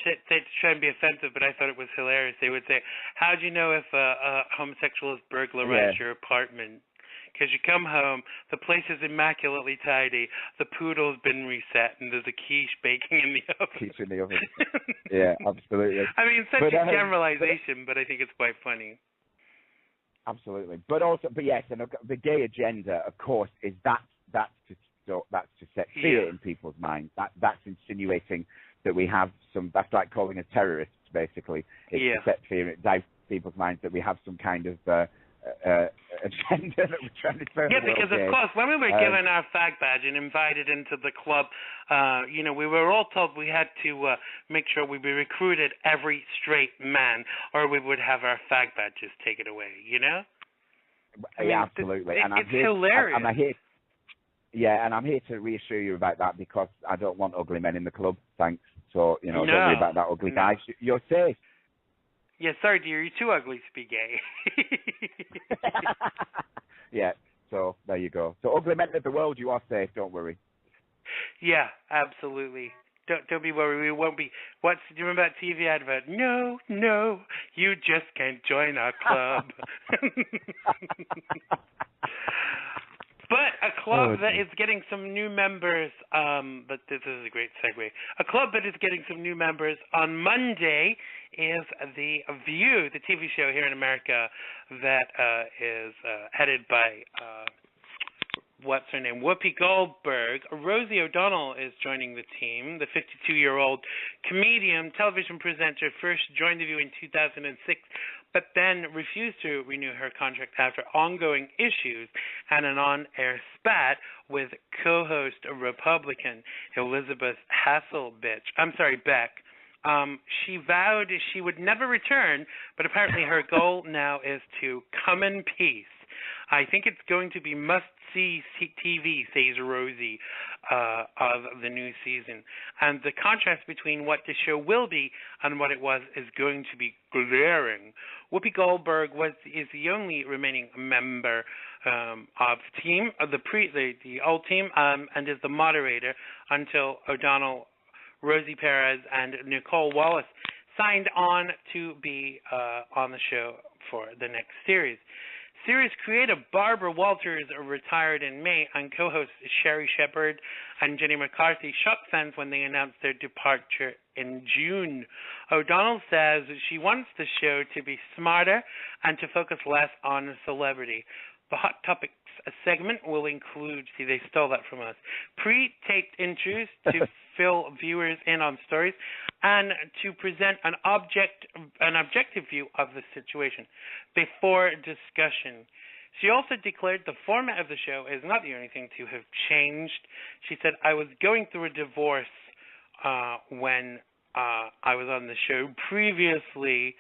try and be offensive, but I thought it was hilarious. They would say, "How do you know if a homosexual has burglarized your apartment? Because you come home, the place is immaculately tidy, the poodle's been reset, and there's a quiche baking in the oven." Quiche in the oven. Yeah, absolutely. I mean, such a generalization, but I think it's quite funny. Absolutely, but yes, and the gay agenda, of course, is that's to set fear in people's minds. That's insinuating that we have some. That's like calling us terrorists, basically. It's to set fear in people's minds that we have some kind of agenda that we're trying to turn. Yeah, because of course, when we were given our fag badge and invited into the club, we were all told we had to make sure we recruited every straight man, or we would have our fag badges taken away. You know? I mean, absolutely. It's hilarious. And I'm here to reassure you about that because I don't want ugly men in the club. Thanks. So don't worry about that ugly guy. You're safe. Yeah, sorry, dear. You're too ugly to be gay. Yeah, so there you go. So ugly men of the world, you are safe. Don't worry. Yeah, absolutely. Don't be worried. We won't be. Do you remember that TV advert? No, you just can't join our club. But a club that is getting some new members, but this is a great segue. A club that is getting some new members on Monday is The View, the TV show here in America that is headed by, what's her name, Whoopi Goldberg. Rosie O'Donnell is joining the team. The 52-year-old comedian, television presenter, first joined The View in 2006, but then refused to renew her contract after ongoing issues and an on-air spat with co-host Republican Elizabeth Beck. She vowed she would never return, but apparently her goal now is to come in peace. I think it's going to be must-see TV, says Rosie, of the new season. And the contrast between what the show will be and what it was is going to be glaring. Whoopi Goldberg is the only remaining member of the team, the old team, and is the moderator until O'Donnell, Rosie Perez, and Nicole Wallace signed on to be on the show for the next series. Series creator Barbara Walters retired in May, and co-hosts Sherry Shepard and Jenny McCarthy shocked fans when they announced their departure in June. O'Donnell says she wants the show to be smarter and to focus less on celebrity. The Hot Topics segment will include, see, they stole that from us, pre-taped intros to fill viewers in on stories and to present an objective view of the situation before discussion. She also declared the format of the show is not the only thing to have changed. She said, I was going through a divorce when I was on the show previously.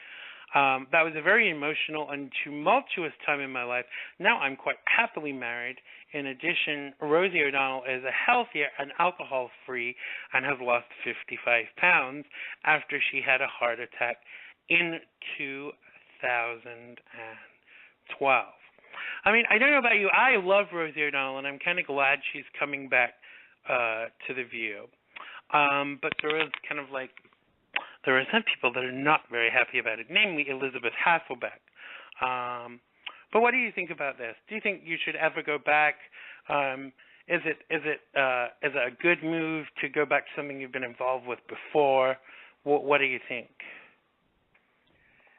That was a very emotional and tumultuous time in my life. Now I'm quite happily married. In addition, Rosie O'Donnell is healthier and alcohol-free and has lost 55 pounds after she had a heart attack in 2012. I mean, I don't know about you. I love Rosie O'Donnell, and I'm kind of glad she's coming back to The View. But there is kind of like there are some people that are not very happy about it, namely Elizabeth Hasselbeck. But what do you think about this? Do you think you should ever go back? Is it a good move to go back to something you've been involved with before? What do you think?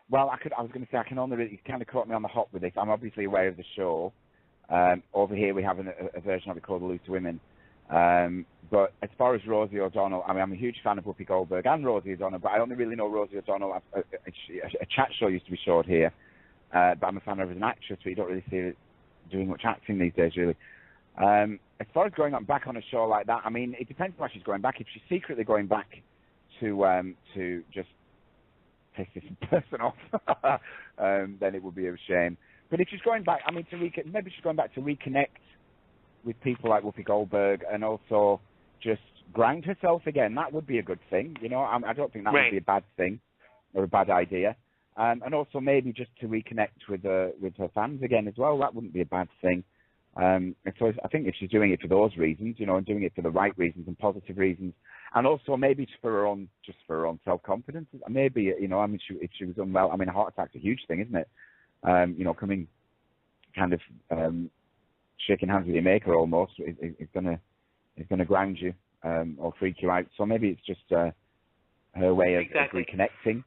Well, I was going to say I can only really, you kind of caught me on the hop with this. I'm obviously aware of the show. Over here we have a version of it called The Loose Women. But as far as Rosie O'Donnell, I mean, I'm a huge fan of Whoopi Goldberg and Rosie O'Donnell, but I only really know Rosie O'Donnell. A chat show used to be showed here, but I'm a fan of her as an actress, but you don't really see her doing much acting these days, really. As far as going back on a show like that, I mean, it depends why she's going back. If she's secretly going back to just piss this person off, then it would be a shame. But if she's going back, I mean, maybe she's going back to reconnect with people like Whoopi Goldberg and also just grind herself again. That would be a good thing, you know. I don't think that would be a bad thing or a bad idea. And also maybe just to reconnect with her fans again as well. That wouldn't be a bad thing. And so I think if she's doing it for those reasons, you know, and doing it for the right reasons and positive reasons, and also maybe for her own self-confidence, maybe, you know, I mean, if she was unwell, I mean, a heart attack's a huge thing, isn't it? You know, coming kind of shaking hands with your maker almost is gonna ground you or freak you out. So maybe it's just her way of reconnecting.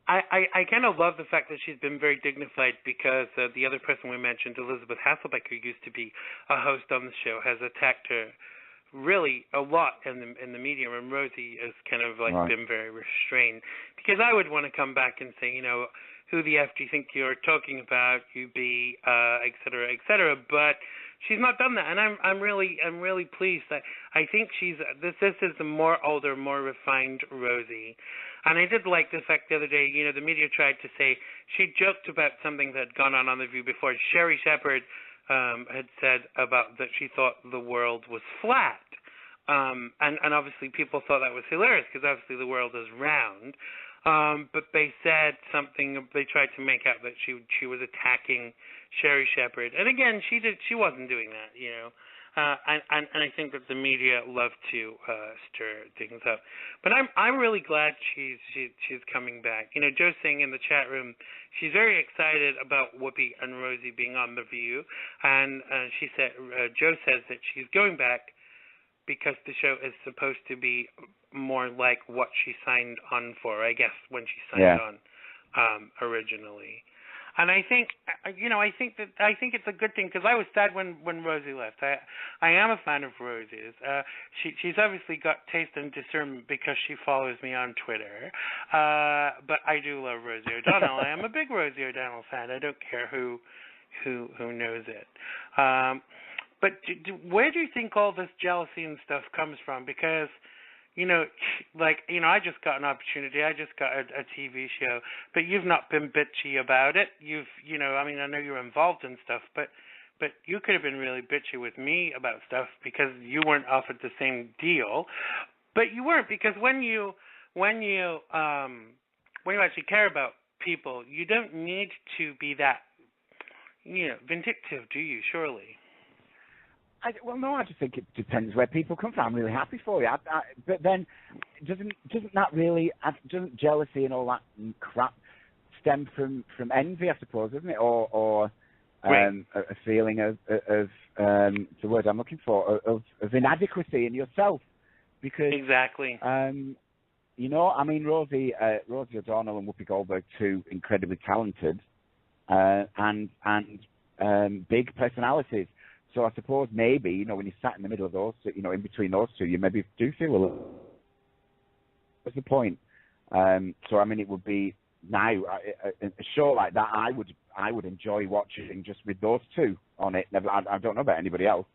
I kind of love the fact that she's been very dignified because the other person we mentioned, Elizabeth Hasselbeck, who used to be a host on the show, has attacked her really a lot in the media, and Rosie has kind of like been very restrained. Because I would want to come back and say, you know, who the F do you think you're talking about, you be, et cetera, but she's not done that, and I'm really pleased that I think this is the more older, more refined Rosie. And I did like the fact the other day, you know, the media tried to say she joked about something that had gone on The View before. Sherry Shepherd had said about that she thought the world was flat. And obviously people thought that was hilarious because obviously the world is round. But they said something, they tried to make out that she was attacking Sherry Shepherd. And again, she wasn't doing that, you know. And I think that the media love to stir things up. But I'm really glad she's coming back. You know, Joe's saying in the chat room she's very excited about Whoopi and Rosie being on The View, and she said Joe says that she's going back because the show is supposed to be more like what she signed on for, I guess, when she signed on originally. And I think, you know, I think it's a good thing because I was sad when Rosie left. I am a fan of Rosie's. She's obviously got taste and discernment because she follows me on Twitter. But I do love Rosie O'Donnell. I am a big Rosie O'Donnell fan. I don't care who knows it. But where do you think all this jealousy and stuff comes from? Because, you know, like, you know, I just got an opportunity. I just got a TV show, but you've not been bitchy about it. You know, I mean, I know you're involved in stuff, but you could have been really bitchy with me about stuff because you weren't offered the same deal. But you weren't, because when you actually care about people, you don't need to be that, you know, vindictive, do you? Surely. Well, no, I just think it depends where people come from. I'm really happy for you. But then, doesn't jealousy and all that crap stem from envy, I suppose, isn't it? Or a feeling of the word I'm looking for, of inadequacy in yourself. Because exactly. You know, I mean, Rosie O'Donnell and Whoopi Goldberg, two incredibly talented and big personalities. So I suppose maybe, you know, when you sat in the middle of those, you know, in between those two, you maybe do feel a little. What's the point? So I mean, it would be now a show like that. I would enjoy watching just with those two on it. Never, I don't know about anybody else.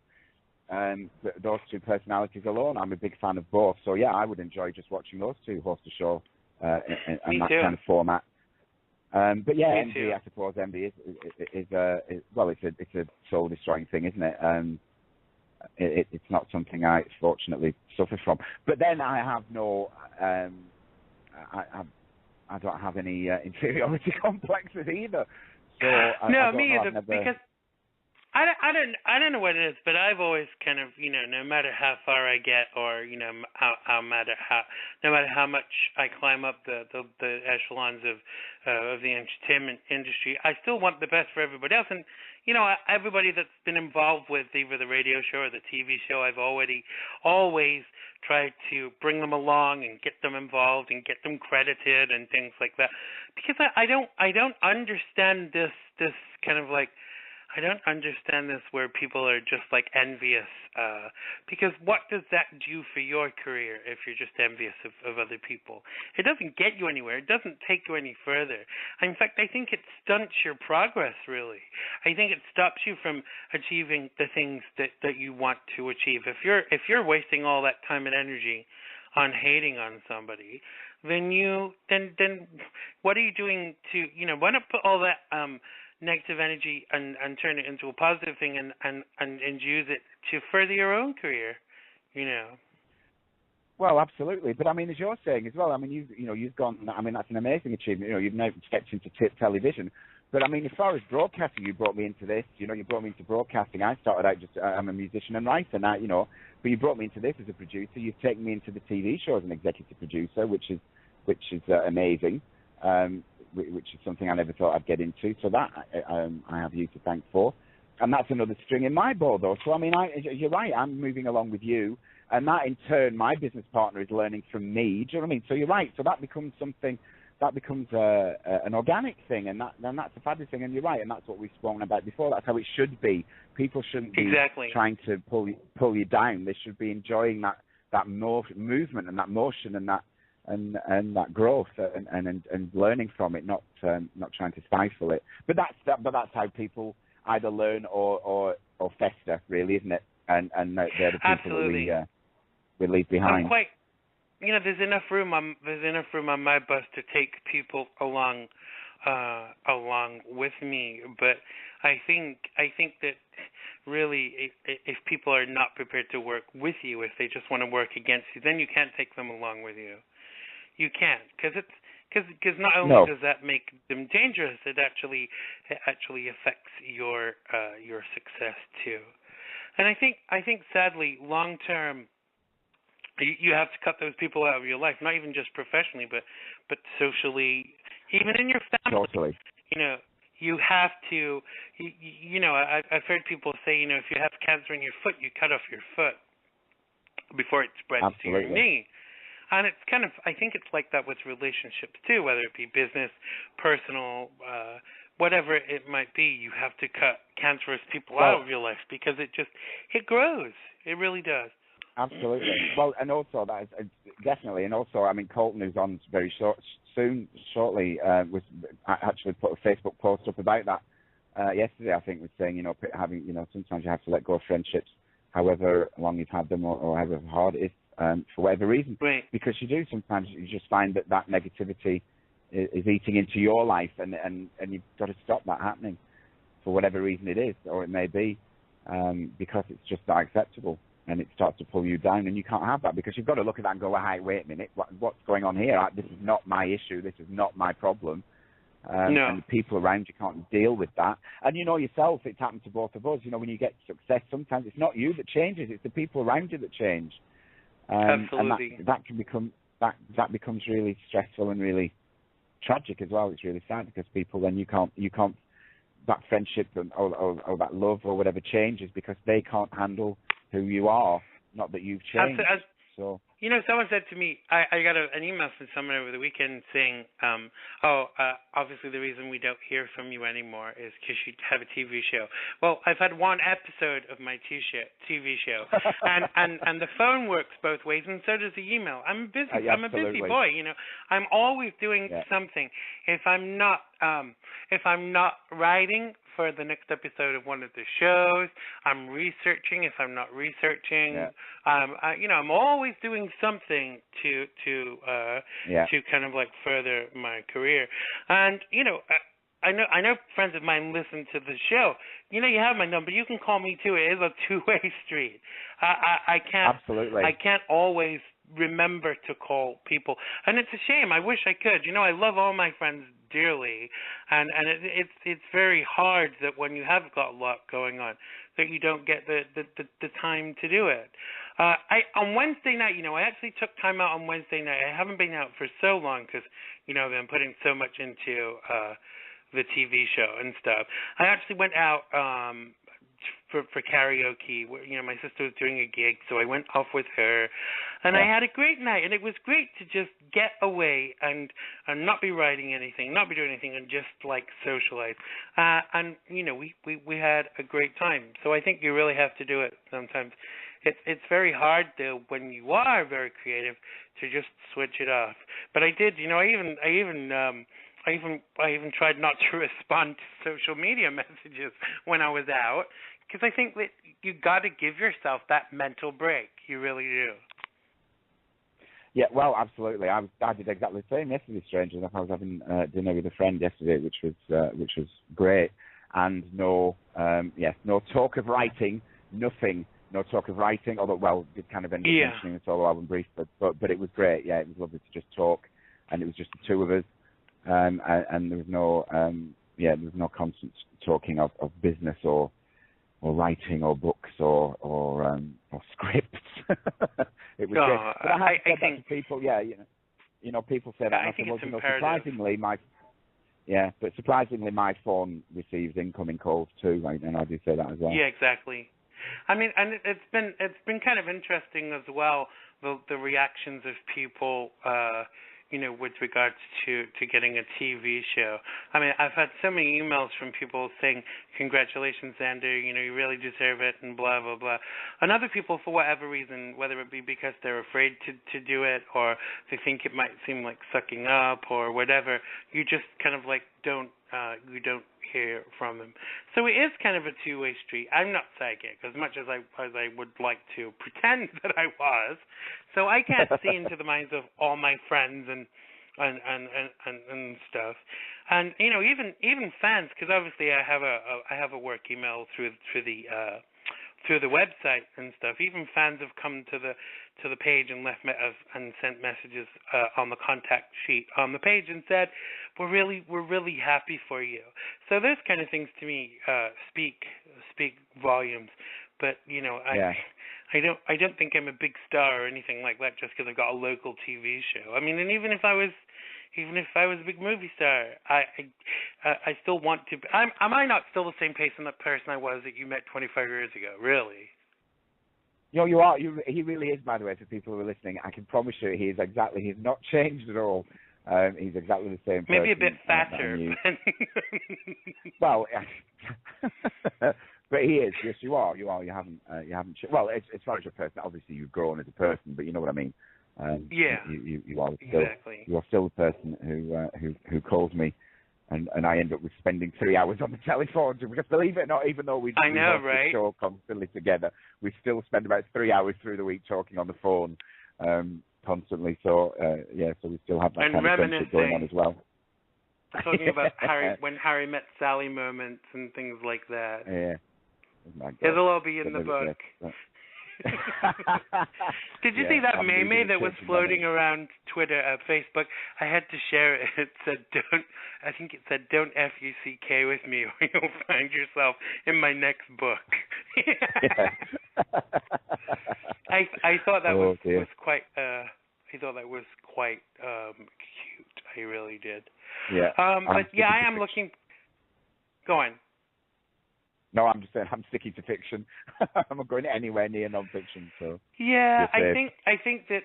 Those two personalities alone, I'm a big fan of both. So yeah, I would enjoy just watching those two host a show in that kind of format. But yeah, envy, I suppose envy is it's a soul destroying thing, isn't it? It's not something I fortunately suffer from. But then I have no, I don't have any inferiority complexes either. So me either. Because I don't know what it is, but I've always kind of, no matter how far I get, or no matter how much I climb up the echelons of the entertainment industry, I still want the best for everybody else. And everybody that's been involved with either the radio show or the TV show, I've always tried to bring them along and get them involved and get them credited and things like that, because I don't understand this kind of like. I don't understand this where people are just like envious, because what does that do for your career if you're just envious of other people? It doesn't get you anywhere. It doesn't take you any further. In fact, I think it stunts your progress, really. I think it stops you from achieving the things that you want to achieve. If you're wasting all that time and energy on hating on somebody, then what are you doing to, why not put all that negative energy and turn it into a positive thing and use it to further your own career, Well, absolutely. But I mean, as you're saying as well, I mean, you've gone. I mean, that's an amazing achievement. You've now stepped into television. But I mean, as far as broadcasting, you brought me into this. You brought me into broadcasting. I started out I'm a musician and writer now. But you brought me into this as a producer. You've taken me into the TV show as an executive producer, which is amazing. Which is something I never thought I'd get into. So that I have you to thank for. And that's another string in my bow, though. So, I mean, you're right. I'm moving along with you. And that, in turn, my business partner is learning from me. Do you know what I mean? So you're right. So that becomes something, an organic thing. And that's a fabulous thing. And you're right. And that's what we've spoken about before. That's how it should be. People shouldn't be trying to pull you down. They should be enjoying that movement and that motion and that that growth and learning from it, not trying to stifle it. But that's how people either learn or fester, really, isn't it? And they're the people that we leave behind. There's enough room on my bus to take people along with me. But I think that really, if people are not prepared to work with you, if they just want to work against you, then you can't take them along with you. You can't, because not only does that make them dangerous, it actually affects your success too. And I think sadly, long term, you have to cut those people out of your life, not even just professionally, but socially, even in your family. Totally. You have to. I've heard people say, if you have cancer in your foot, you cut off your foot before it spreads to your knee. And it's kind of, I think it's like that with relationships too, whether it be business, personal, whatever it might be. You have to cut cancerous people out of your life because it grows. It really does. Absolutely. Well, and also that is definitely, and also, I mean, Colton, who's on very shortly, was actually put a Facebook post up about that yesterday. I think was saying, having, sometimes you have to let go of friendships, however long you've had them or however hard it is. For whatever reason, right. Because you do sometimes you just find that negativity is eating into your life, and you've got to stop that happening for whatever reason it is, or it may be because it's just not acceptable, and it starts to pull you down, and you can't have that because you've got to look at that and go, hey, wait a minute, what's going on here? This is not my issue. This is not my problem. No. And the people around you can't deal with that. And yourself, it's happened to both of us. When you get success, sometimes it's not you that changes; it's the people around you that change. Absolutely. And that can become that becomes really stressful and really tragic as well. It's really sad because people then you can't that friendship or that love or whatever changes because they can't handle who you are. Not that you've changed. So someone said to me, I got an email from someone over the weekend saying, obviously the reason we don't hear from you anymore is because you have a TV show. Well, I've had one episode of my TV show, and the phone works both ways, and so does the email. I'm busy. I'm a busy boy. I'm always doing something. If I'm not writing for the next episode of one of the shows, I'm researching. If I'm not researching, I'm always doing something to kind of like further my career. And I know friends of mine listen to the show. You have my number. You can call me too. It is a two-way street. I can't. Absolutely. I can't always remember to call people, and it's a shame. I wish I could. I love all my friends dearly, and it's very hard that when you have got a lot going on, that you don't get the time to do it. On Wednesday night, I actually took time out on Wednesday night. I haven't been out for so long because I've been putting so much into the TV show and stuff. I actually went out for karaoke. My sister was doing a gig, so I went off with her, and I had a great night. And it was great to just get away and not be writing anything, not be doing anything, and just like socialize. And we had a great time. So I think you really have to do it sometimes. It's very hard though when you are very creative to just switch it off. But I did. I even tried not to respond to social media messages when I was out, because I think that you got to give yourself that mental break. You really do. Yeah, well, absolutely. I did exactly the same yesterday. Strangely enough, I was having dinner with a friend yesterday, which was great, and no talk of writing, nothing. No talk of writing, although, well, did kind of end up mentioning the solo album brief, but it was great. Yeah, it was lovely to just talk, and it was just the two of us, and there was no constant talking of business or writing or books or scripts. It was great. But I think to people, people say that. I think it's imperative. Surprisingly, my phone receives incoming calls too, right? And I do say that as well. Yeah, exactly. I mean, and it's been kind of interesting as well, the reactions of people, with regards to getting a TV show. I mean, I've had so many emails from people saying, "Congratulations, Xander, you really deserve it," and blah, blah, blah. And other people, for whatever reason, whether it be because they're afraid to do it or they think it might seem like sucking up or whatever, you just kind of like don't hear from them. So it is kind of a two-way street. I'm not psychic as much as I would like to pretend that I was. So I can't see into the minds of all my friends and stuff. And even fans, because obviously I have a work email through the website and stuff. Even fans have come to the page and and sent messages on the contact sheet on the page and said, we're really happy for you. So those kind of things to me speak volumes. But I don't think I'm a big star or anything like that just because I've got a local TV show. I mean, and even if I was a big movie star, I still want to. Am I not still the same person I was that you met 25 years ago? Really? You are. He really is, by the way, for people who are listening. I can promise you he's not changed at all. He's exactly the same person. Maybe a bit fatter. Well, but he is. Yes, you are. You haven't. Well, as far as your person, obviously you've grown as a person, but you know what I mean. Yeah. You are still. Exactly. You are still the person who calls me. And I end up with spending 3 hours on the telephone because, believe it or not, even though we right? the show constantly together, we still spend about 3 hours through the week talking on the phone constantly. So so we still have that kind of friendship going on as well. Talking about when Harry met Sally moments and things like that. Yeah. It'll all be in the book. Did you see that meme that was floating around Twitter, Facebook? I had to share it. It said, "Don't F-U-C-K with me, or you'll find yourself in my next book." I thought that was quite. I thought that was quite cute. I really did. Yeah. But I am looking. Go on. No, I'm just saying I'm sticking to fiction. I'm not going anywhere near non-fiction. So yeah, I think that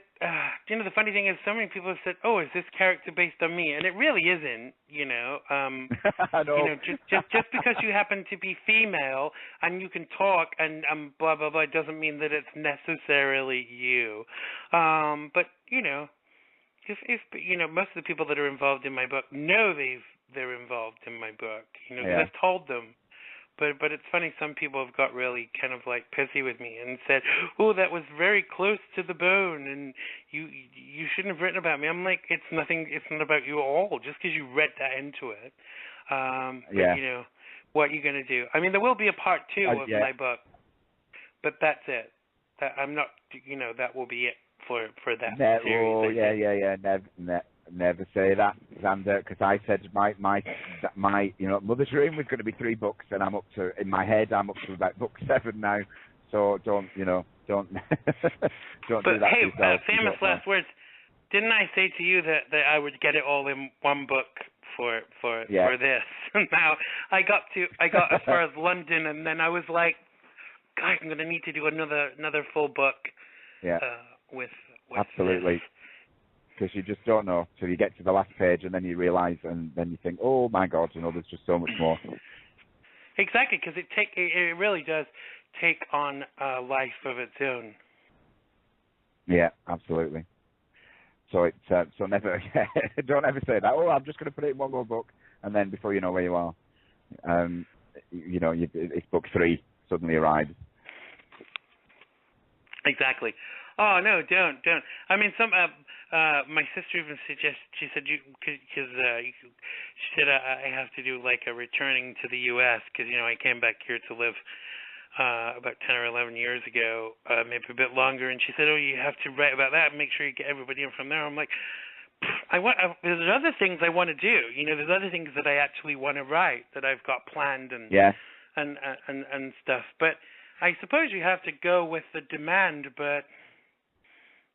the funny thing is, so many people have said, "Oh, is this character based on me?" And it really isn't. I know. Just because you happen to be female and you can talk and blah blah blah doesn't mean that it's necessarily you. But if most of the people that are involved in my book know they're involved in my book. Because I've told them. But it's funny, some people have got really kind of like pissy with me and said, "Oh, that was very close to the bone, and you shouldn't have written about me." I'm like, it's not about you at all, just because you read that into it. But, what are you going to do? I mean, there will be a part 2 of my book, but that's it. I'm not, that will be it for that series. Oh, yeah. Never say that, Xander, because I said my Mother's Ruin was going to be 3 books, and in my head I'm up to about book 7 now. So don't don't do that. But hey, to yourself. famous last words. Didn't I say to you that I would get it all in one book for this? Now I got as far as London, and then I was like, gosh, I'm going to need to do another full book. Yeah. With absolutely. This. Because you just don't know till you get to the last page, and then you realise, and then you think, oh my God, there's just so much more. Exactly, because it really does take on a life of its own. Yeah, absolutely. So so never don't ever say that. Oh, I'm just going to put it in one more book, and then before you know where you are, it's book 3 suddenly arrives. Exactly. Oh no, don't. I mean, my sister even suggests. She said she said I have to do like a returning to the U.S. because I came back here to live about 10 or 11 years ago, maybe a bit longer. And she said, oh, you have to write about that and make sure you get everybody in from there. I'm like, there's other things I want to do. There's other things that I actually want to write that I've got planned and stuff. But I suppose you have to go with the demand, but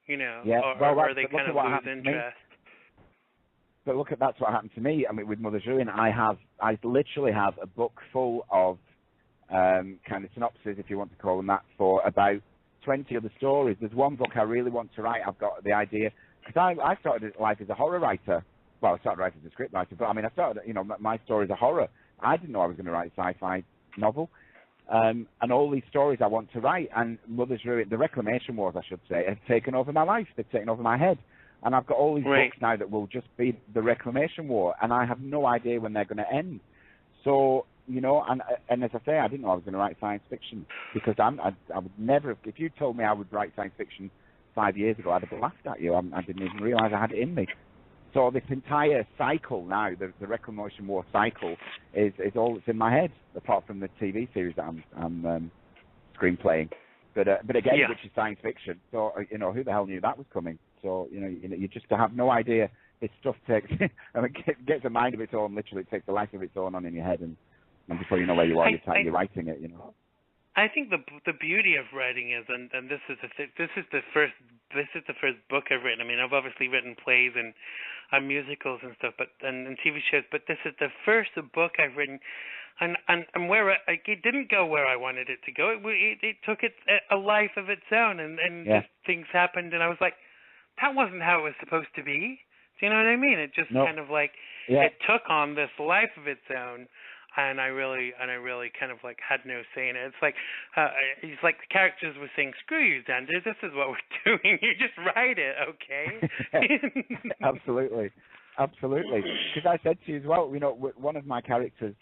or they kind of lose interest. But look, that's what happened to me. I mean, with Mother's Ruin, I literally have a book full of kind of synopses, if you want to call them that, for about 20 other stories. There's one book I really want to write. I've got the idea, because I started life as a horror writer. Well, I started writing as a script writer, but I mean, I started, my story is a horror. I didn't know I was going to write a sci-fi novel. And all these stories I want to write, and Mother's Ruin, the Reclamation Wars, I should say, have taken over my life. They've taken over my head. And I've got all these books now that will just be the Reclamation War, and I have no idea when they're going to end. So, and as I say, I didn't know I was going to write science fiction, because I would never, if you told me I would write science fiction 5 years ago, I'd have laughed at you. I didn't even realise I had it in me. So this entire cycle now, the Reclamation War cycle, is all that's in my head, apart from the TV series that I'm screenplaying. But again, which is science fiction. So who the hell knew that was coming? So you just have no idea. This stuff takes, it gets a mind of its own. Literally, it takes a life of its own on in your head, and before you know where you are, you're writing it. I think the beauty of writing is, and this is the first book I've written. I mean, I've obviously written plays and musicals and stuff, and TV shows, but this is the first book I've written, and where it didn't go where I wanted it to go. It took a life of its own, and just things happened, and I was like, that wasn't how it was supposed to be. Do you know what I mean? It just kind of like it took on this life of its own. And I really kind of like had no say in it. It's like the characters were saying, "Screw you, Xander. This is what we're doing. You just write it, okay?" Absolutely. Because I said to you as well, one of my characters,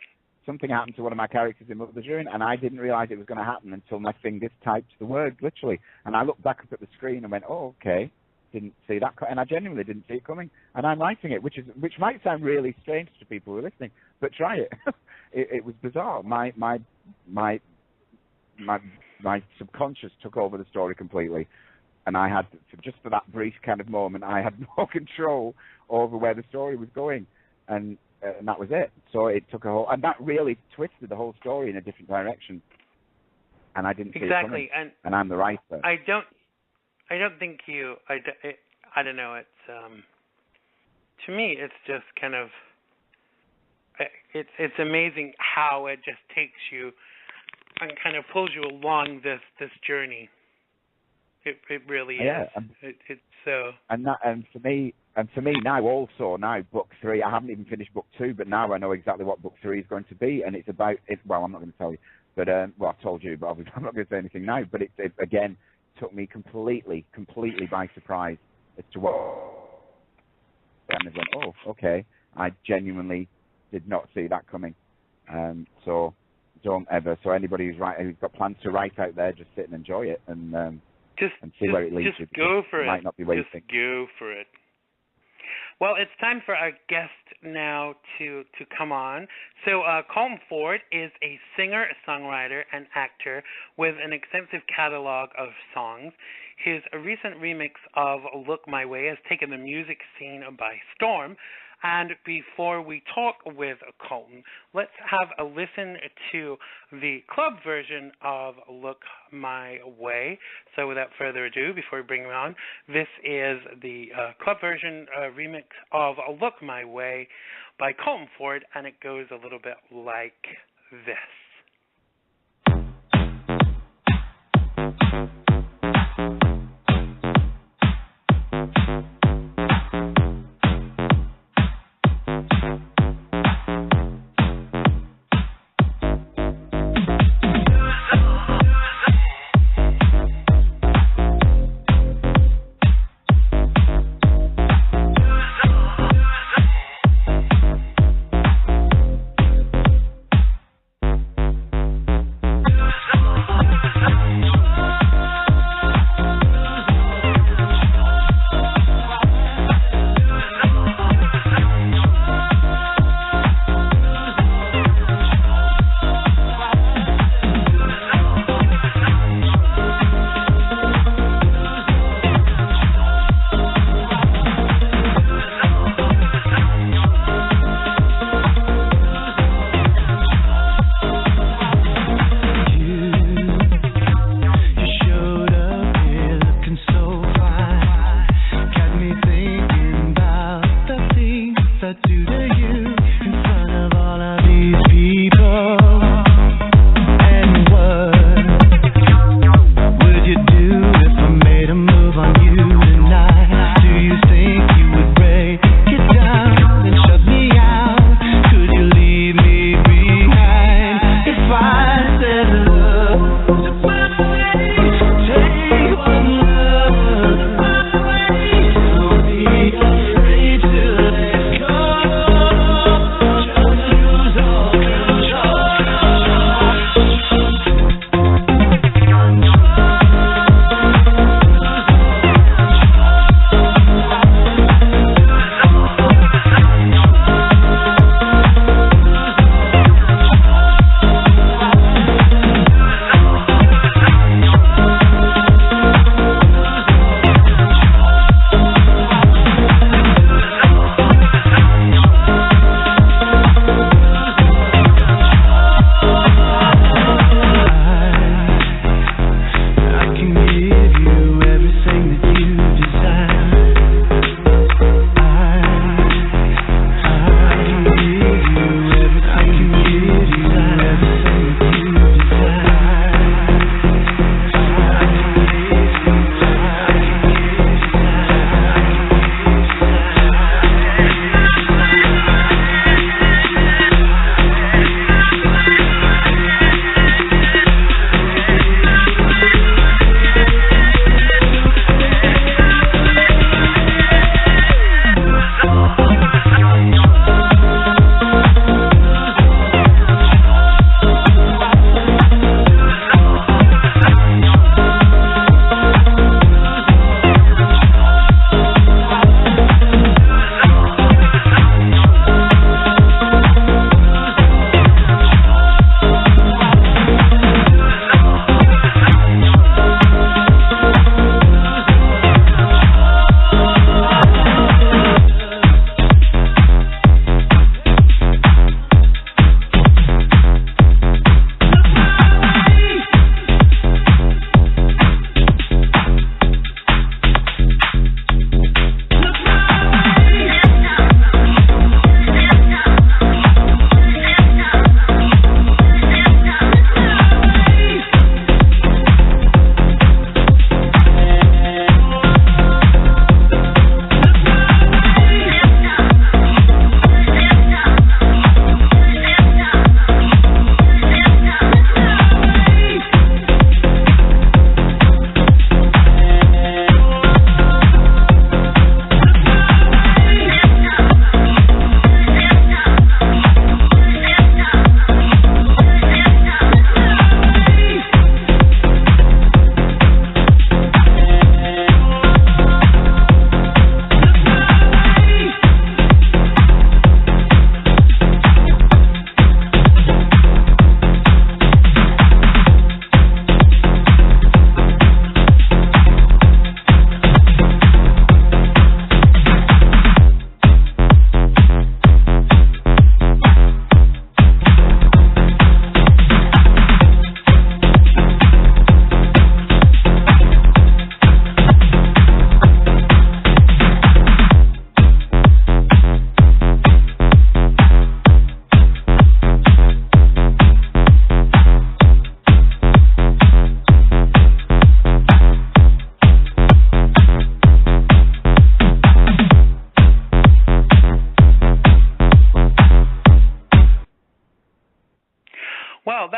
something happened to one of my characters in Mother's Ruin, and I didn't realise it was going to happen until my fingers typed the word, literally. And I looked back up at the screen and went, "Oh, okay." Didn't see that, and I genuinely didn't see it coming. And I'm writing it, which might sound really strange to people who are listening, but try it. It was bizarre. My subconscious took over the story completely, and I had just for that brief kind of moment, I had no control over where the story was going, and that was it. So it took and that really twisted the whole story in a different direction, and I didn't see it coming. And I'm the writer. I don't think you. I don't know. It's to me, it's just kind of. It's amazing how it just takes you and kind of pulls you along this journey. It really is. Yeah. It's so. And for me now also book 3. I haven't even finished book 2, but now I know exactly what book 3 is going to be, and it's about it. Well, I'm not going to tell you, but I've told you, but obviously I'm not going to say anything now. But it again took me completely by surprise as to what. And I went, oh, okay. I genuinely did not see that coming. So don't ever. So anybody who's got plans to write out there, just sit and enjoy it and see where it leads you. Just go for it. Might not be waiting. Just go for it. Well, it's time for our guest now to come on. So Colton Ford is a singer, songwriter, and actor with an extensive catalog of songs. His recent remix of Look My Way has taken the music scene by storm. And before we talk with Colton, let's have a listen to the club version of Look My Way. So without further ado, before we bring him on, this is the club version remix of Look My Way by Colton Ford, and it goes a little bit like this.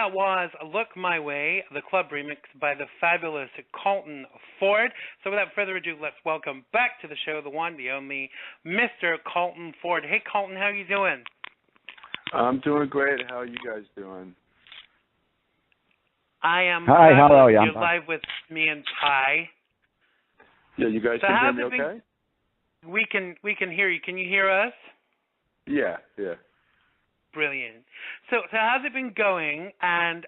that was Look My Way, the club remix by the fabulous Colton Ford. So without further ado, let's welcome back to the show the one, the only, Mr. Colton Ford. Hey, Colton, how you doing? I'm doing great. How are you guys doing? I am. Hi, how are you? You're live with me and Tyhe. Yeah, you guys can hear me okay? We can hear you. Can you hear us? Yeah. Brilliant. So how's it been going? And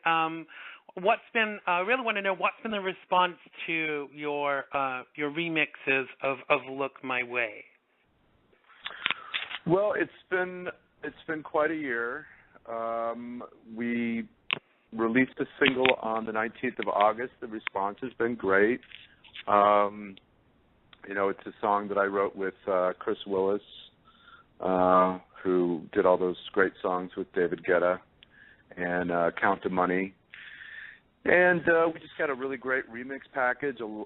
what's been? I really want to know what's been the response to your remixes of Look My Way. Well, it's been quite a year. We released a single on the 19th of August. The response has been great. It's a song that I wrote with Chris Willis, who did all those great songs with David Guetta and Count the Money. And we just got a really great remix package, a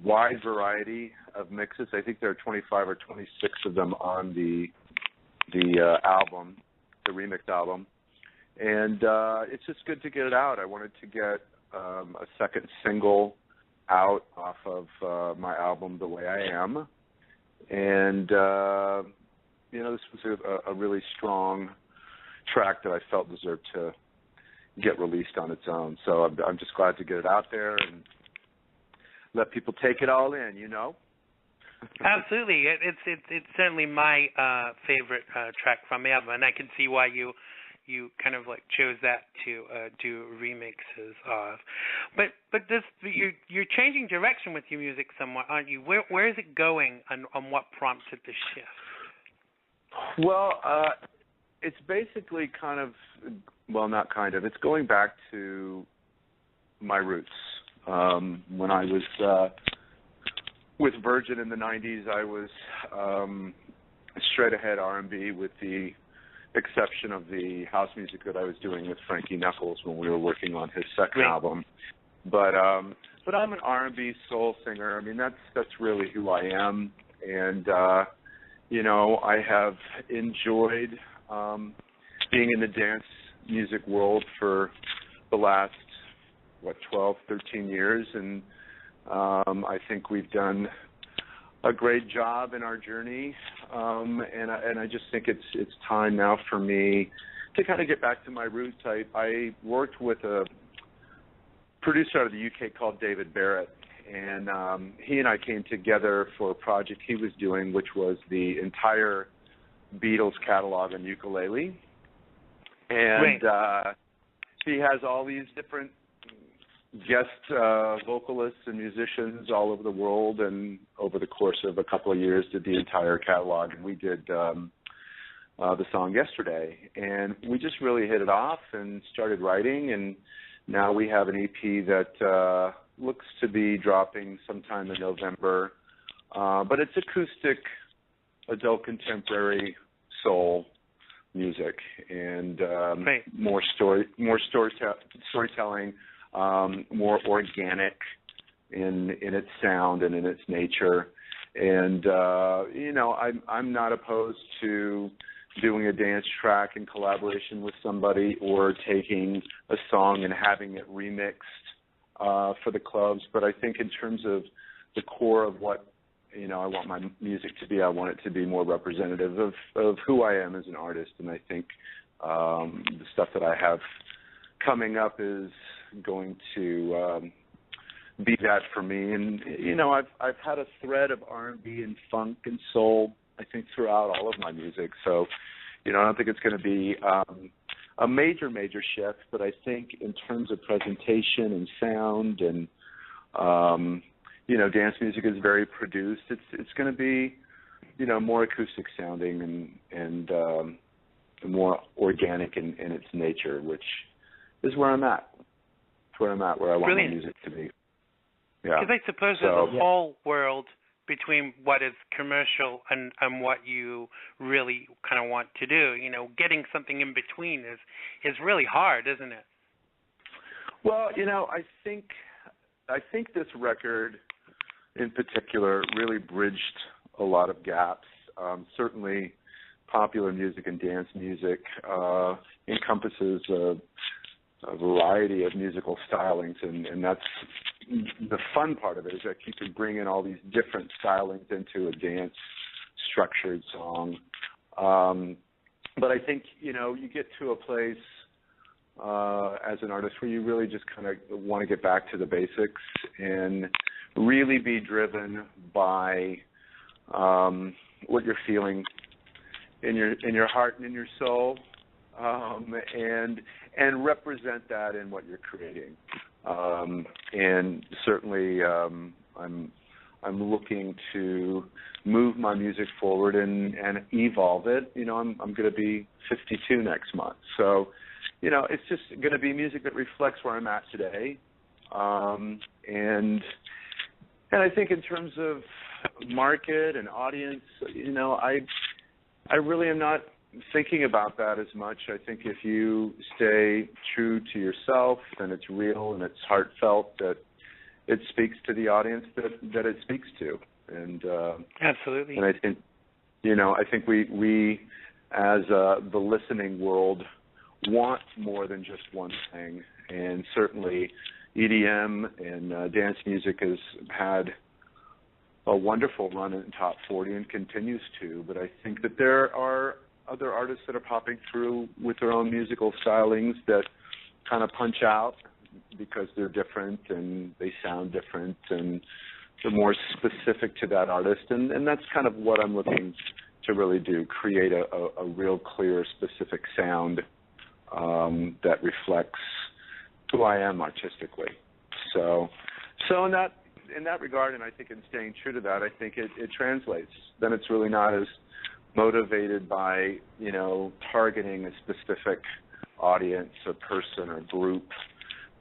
wide variety of mixes. I think there are 25 or 26 of them on the album, the remix album. And it's just good to get it out. I wanted to get a second single out off of my album, The Way I Am. And, this was a really strong track that I felt deserved to get released on its own. So I'm just glad to get it out there and let people take it all in, Absolutely. It's certainly my favorite track from the album, and I can see why you kind of like chose that to do remixes of. But this you're changing direction with your music somewhat, aren't you? Where is it going, and what prompted the shift? Well, it's basically it's going back to my roots. When I was with Virgin in the 90s, I was straight ahead R&B with the exception of the house music that I was doing with Frankie Knuckles when we were working on his second album. But I'm an R&B soul singer. I mean, that's really who I am. And I have enjoyed being in the dance music world for the last 12, 13 years, and I think we've done a great job in our journey, and I just think it's time now for me to kind of get back to my roots. I worked with a producer out of the UK called David Barrett, and he and I came together for a project he was doing, which was the entire Beatles catalog on ukulele. And he has all these different guest vocalists and musicians all over the world, and over the course of a couple of years did the entire catalog. And we did the song Yesterday, and we just really hit it off and started writing, and now we have an EP that looks to be dropping sometime in November. But it's acoustic, adult contemporary soul music, and more storytelling, more organic in its sound and in its nature. And I'm not opposed to doing a dance track in collaboration with somebody, or taking a song and having it remixed for the clubs. But I think in terms of the core of what I want my music to be, I want it to be more representative of who I am as an artist. And I think the stuff that I have coming up is going to be that for me. And I've had a thread of R&B and funk and soul, I think, throughout all of my music. So I don't think it's going to be a major shift, but I think in terms of presentation and sound and dance music is very produced. It's going to be more acoustic sounding and more organic in its nature, which is where I'm at. It's where I'm at, where I want my music to be. Yeah. Because I suppose there's a whole world between what is commercial and what you really kind of want to do. Getting something in between is really hard, isn't it? Well, I think this record in particular really bridged a lot of gaps. Certainly popular music and dance music encompasses a variety of musical stylings, and that's the fun part of it, is that you can bring in all these different stylings into a dance structured song. But I think, you get to a place as an artist where you really just kind of want to get back to the basics and really be driven by what you're feeling in your heart and in your soul, and represent that in what you're creating. And certainly, I'm looking to move my music forward and evolve it. I'm going to be 52 next month, so it's just going to be music that reflects where I'm at today. And I think in terms of market and audience, I really am not thinking about that as much. I think if you stay true to yourself and it's real and it's heartfelt, that it speaks to the audience that it speaks to. And absolutely. And I think we as the listening world want more than just one thing. And certainly EDM and dance music has had a wonderful run in top 40 and continues to. But I think that there are other artists that are popping through with their own musical stylings that kind of punch out because they're different and they sound different and they're more specific to that artist. And that's kind of what I'm looking to really do, create a real clear, specific sound that reflects who I am artistically. So in that regard, and I think in staying true to that, I think it translates. Then it's really not as motivated by, targeting a specific audience, a person, or group.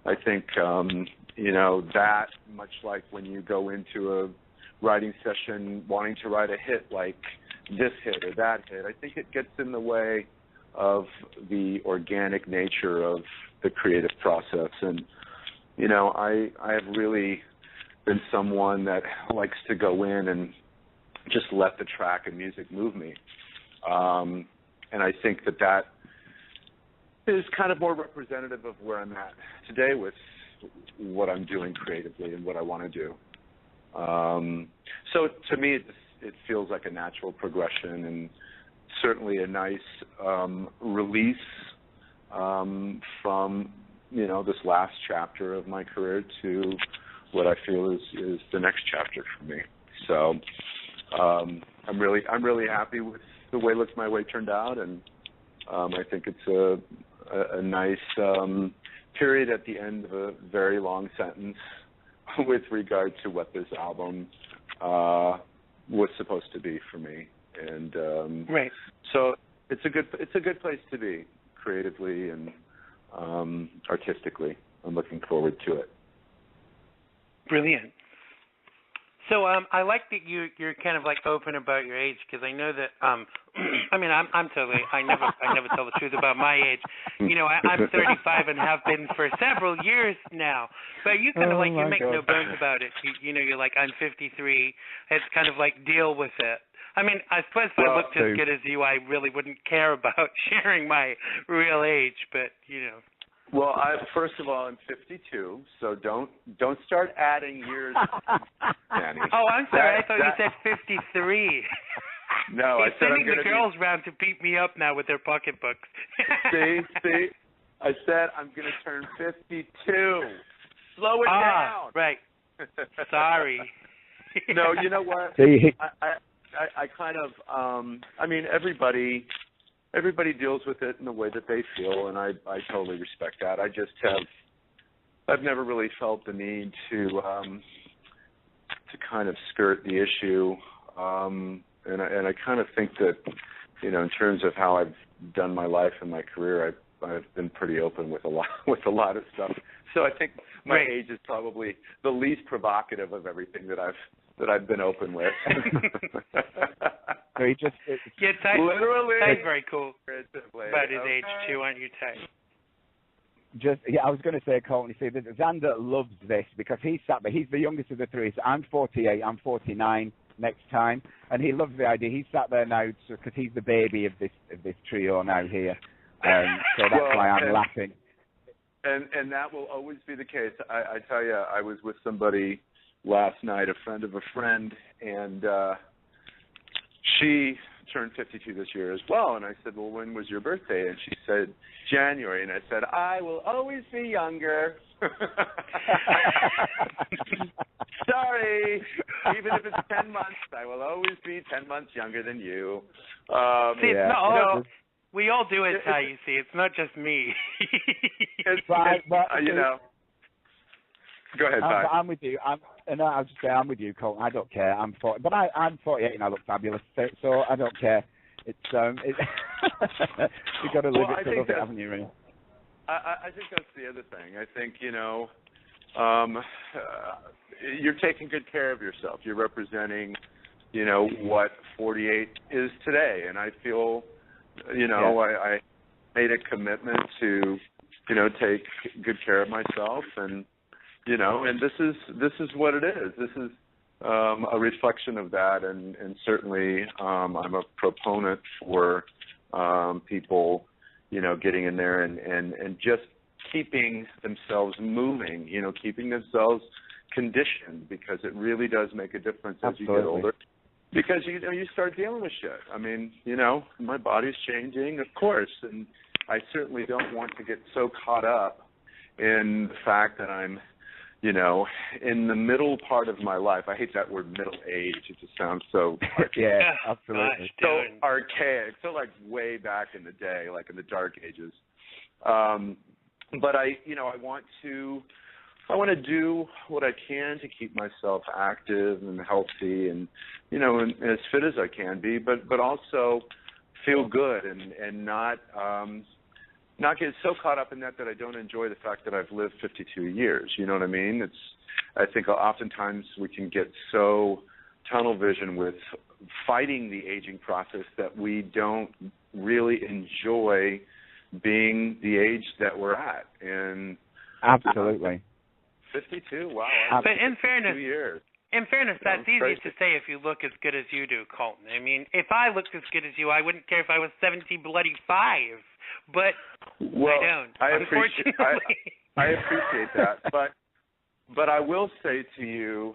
I think, that much like when you go into a writing session wanting to write a hit like this hit or that hit, I think it gets in the way of the organic nature of the creative process. And, I have really been someone that likes to go in and just let the track and music move me. And I think that is kind of more representative of where I'm at today with what I'm doing creatively and what I want to do. So to me, it feels like a natural progression and certainly a nice release from, this last chapter of my career to what I feel is the next chapter for me. So I'm really happy with the way my way turned out, and I think it's a nice period at the end of a very long sentence with regard to what this album was supposed to be for me. And right. So it's a good place to be creatively and artistically. I'm looking forward to it. Brilliant. So I like that you're kind of like open about your age, because I know that I'm totally I never tell the truth about my age. I'm 35 and have been for several years now. But you kind of you make no bones about it. You're like, I'm 53. It's kind of like, deal with it. I mean, I suppose if I looked as good as you, I really wouldn't care about sharing my real age. But Well, first of all, I'm 52, so don't start adding years, Danny. Oh, I'm sorry. I thought you said 53. No, I said sending the girls round to beat me up now with their pocketbooks. See, I said I'm going to turn 52. Slow it down. Right. Sorry. No, you know what? I kind of, everybody deals with it in the way that they feel, and I totally respect that. I've never really felt the need to kind of skirt the issue, and I kind of think that, in terms of how I've done my life and my career, I've been pretty open with a lot of stuff. So I think my age is probably the least provocative of everything that I've been open with. So he just literally. Tyhe's very cool about his age too, aren't you, Tyhe? I was going to say, Colton, you see, Xander loves this because he's the youngest of the three. So I'm 48, I'm 49 next time, and he loves the idea. He's sat there now because he's the baby of this trio now here, so that's why I'm laughing. And that will always be the case. I tell you, I was with somebody last night, a friend of a friend, and she turned 52 this year as well. And I said, well, when was your birthday? And she said, January. And I said, I will always be younger. Sorry. Even if it's 10 months, I will always be 10 months younger than you. See, it's not we all do it, Tyhe, you see. It's not just me. It's right, but, go ahead, Tyhe. I'm with you. I'll just say I'm with you, Colton. I don't care. I'm 40, but I'm 48 and I look fabulous, so I don't care. It's you've got to live it to love it, haven't you, really? I think that's the other thing. I think, you're taking good care of yourself. You're representing, what 48 is today, and I feel, I made a commitment to, take good care of myself, and and this is what it is. This is a reflection of that, and certainly I'm a proponent for people, getting in there and just keeping themselves moving, keeping themselves conditioned, because it really does make a difference as you get older. Because you start dealing with shit. I mean, my body's changing, of course, and I certainly don't want to get so caught up in the fact that I'm, in the middle part of my life. I hate that word middle age. It just sounds so yeah, absolutely. So archaic, so like way back in the day, like in the dark ages. But I want to do what I can to keep myself active and healthy and, and as fit as I can be, but also feel good and not get so caught up in that I don't enjoy the fact that I've lived 52 years. You know what I mean? I think oftentimes we can get so tunnel vision with fighting the aging process that we don't really enjoy being the age that we're at. And absolutely. 52, wow. But in fairness, 2 years. In fairness, that's easy to say if you look as good as you do, Colton. I mean, if I looked as good as you, I wouldn't care if I was 75. But I don't. I unfortunately. appreciate that. But I will say to you,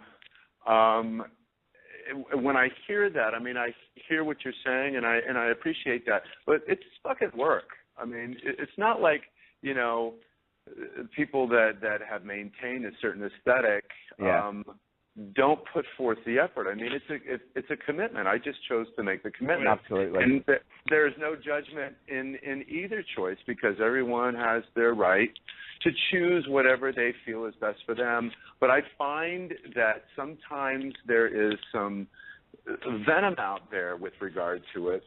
when I hear that, I mean, I hear what you're saying, and I appreciate that. But it's fucking work. I mean, it's not like, people that have maintained a certain aesthetic don't put forth the effort. I mean, it's a commitment. I just chose to make the commitment. Absolutely. And there is no judgment in either choice, because everyone has their right to choose whatever they feel is best for them. But I find that sometimes there is some venom out there with regard to it.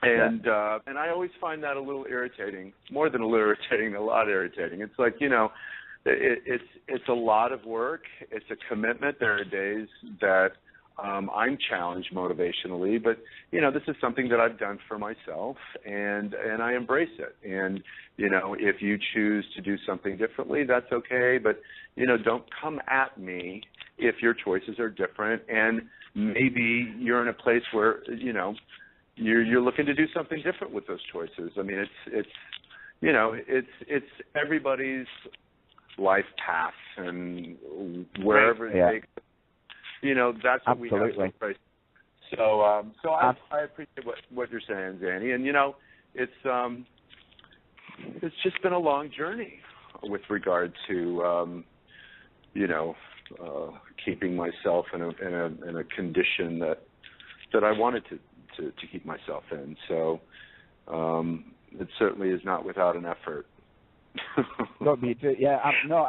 And and I always find that a little irritating, more than a little irritating, a lot irritating. It's like, it's a lot of work. It's a commitment. There are days that I'm challenged motivationally, but this is something that I've done for myself, and I embrace it. And if you choose to do something differently, that's okay. But don't come at me if your choices are different, and maybe you're in a place where you're looking to do something different with those choices. I mean, it's everybody's life path, and wherever they go, that's what we have to embrace. So I appreciate what you're saying, Zanny, and it's just been a long journey with regard to keeping myself in a condition that I wanted to keep myself in. So it certainly is not without an effort. No,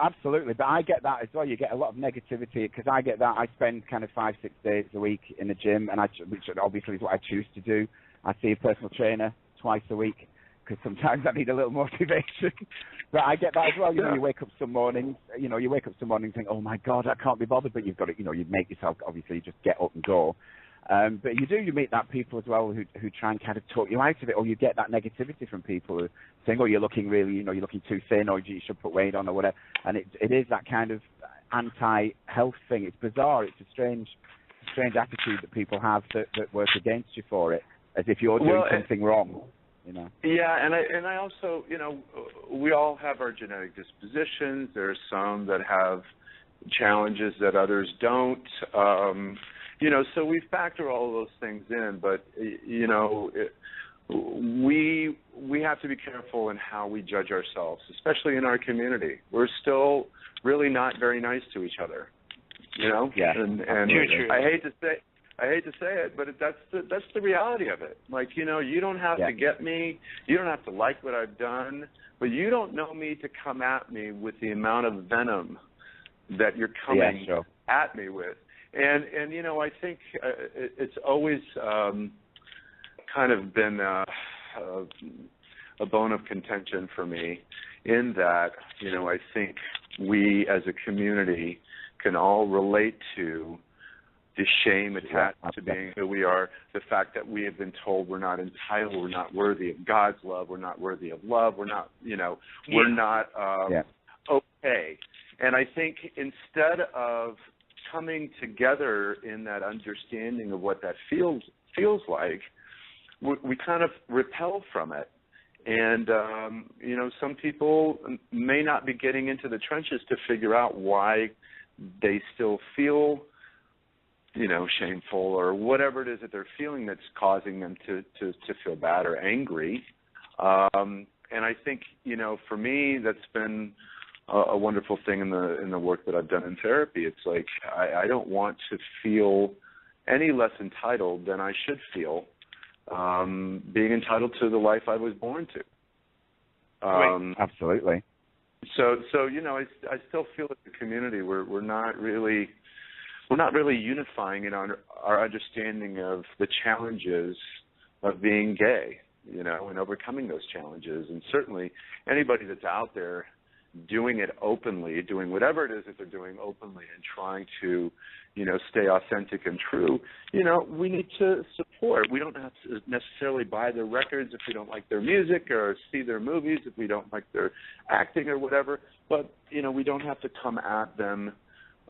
absolutely. But I get that as well. You get a lot of negativity, because I get that. I spend kind of 5-6 days a week in the gym, and which obviously is what I choose to do. I see a personal trainer twice a week, because sometimes I need a little motivation. But I get that as well. You wake up some mornings, and think, oh my God, I can't be bothered. But you've got to, you make yourself, obviously, just get up and go. But you meet that people as well who try and kind of talk you out of it, or you get that negativity from people who saying, oh, you're looking too thin, or you should put weight on, or whatever. And it is that kind of anti-health thing. It's bizarre. It's a strange attitude that people have that work against you for it, as if you're doing something wrong. Yeah, and I also, we all have our genetic dispositions. There are some that have challenges that others don't. So we factor all of those things in, but we have to be careful in how we judge ourselves, especially in our community. We're still really not very nice to each other, Yeah. And True. I hate to say it, but that's the reality of it. Like, you don't have to get me, you don't have to like what I've done, but you don't know me to come at me with the amount of venom that you're coming at me with. And I think it's always kind of been a bone of contention for me in that, I think we as a community can all relate to the shame attached to being who we are, the fact that we have been told we're not entitled, we're not worthy of God's love, we're not worthy of love, we're not, we're not okay. And I think instead of coming together in that understanding of what that feels like, we kind of repel from it. And, some people may not be getting into the trenches to figure out why they still feel, shameful or whatever it is that they're feeling that's causing them to feel bad or angry. And I think, for me, that's been a wonderful thing in the work that I've done in therapy. It's like I don't want to feel any less entitled than I should feel, being entitled to the life I was born to. Right. Absolutely. So I still feel that the community we're not really unifying in our understanding of the challenges of being gay, and overcoming those challenges. And certainly anybody that's out there doing it openly, doing whatever it is that they're doing openly and trying to, stay authentic and true, we need to support. We don't have to necessarily buy their records if we don't like their music or see their movies if we don't like their acting or whatever, but, we don't have to come at them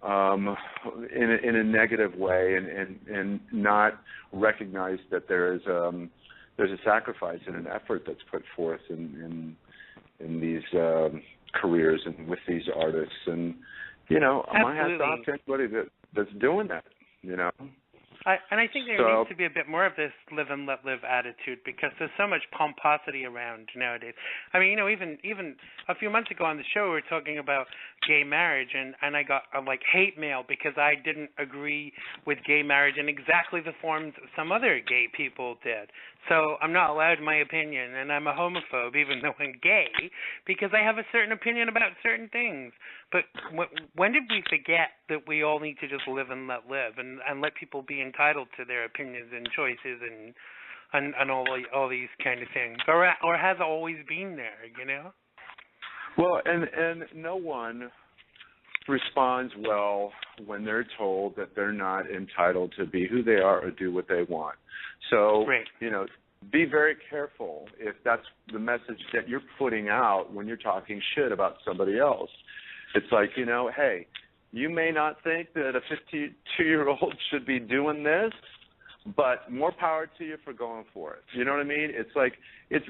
in a negative way and not recognize that there's a sacrifice and an effort that's put forth in these careers and with these artists. And my hat's off to anybody that's doing that. And I think there needs to be a bit more of this live and let live attitude, because there's so much pomposity around nowadays. I mean, even a few months ago on the show, we were talking about gay marriage, and I got hate mail because I didn't agree with gay marriage in exactly the forms some other gay people did. So I'm not allowed my opinion, and I'm a homophobe even though I'm gay, because I have a certain opinion about certain things. But when did we forget that we all need to just live and let live, and let people be entitled to their opinions and choices and all these kind of things, or has it always been there, Well, and no one responds well when they're told that they're not entitled to be who they are or do what they want. So, be very careful if that's the message that you're putting out when you're talking shit about somebody else. It's like, hey, you may not think that a 52-year-old should be doing this, but more power to you for going for it. You know what I mean? It's like it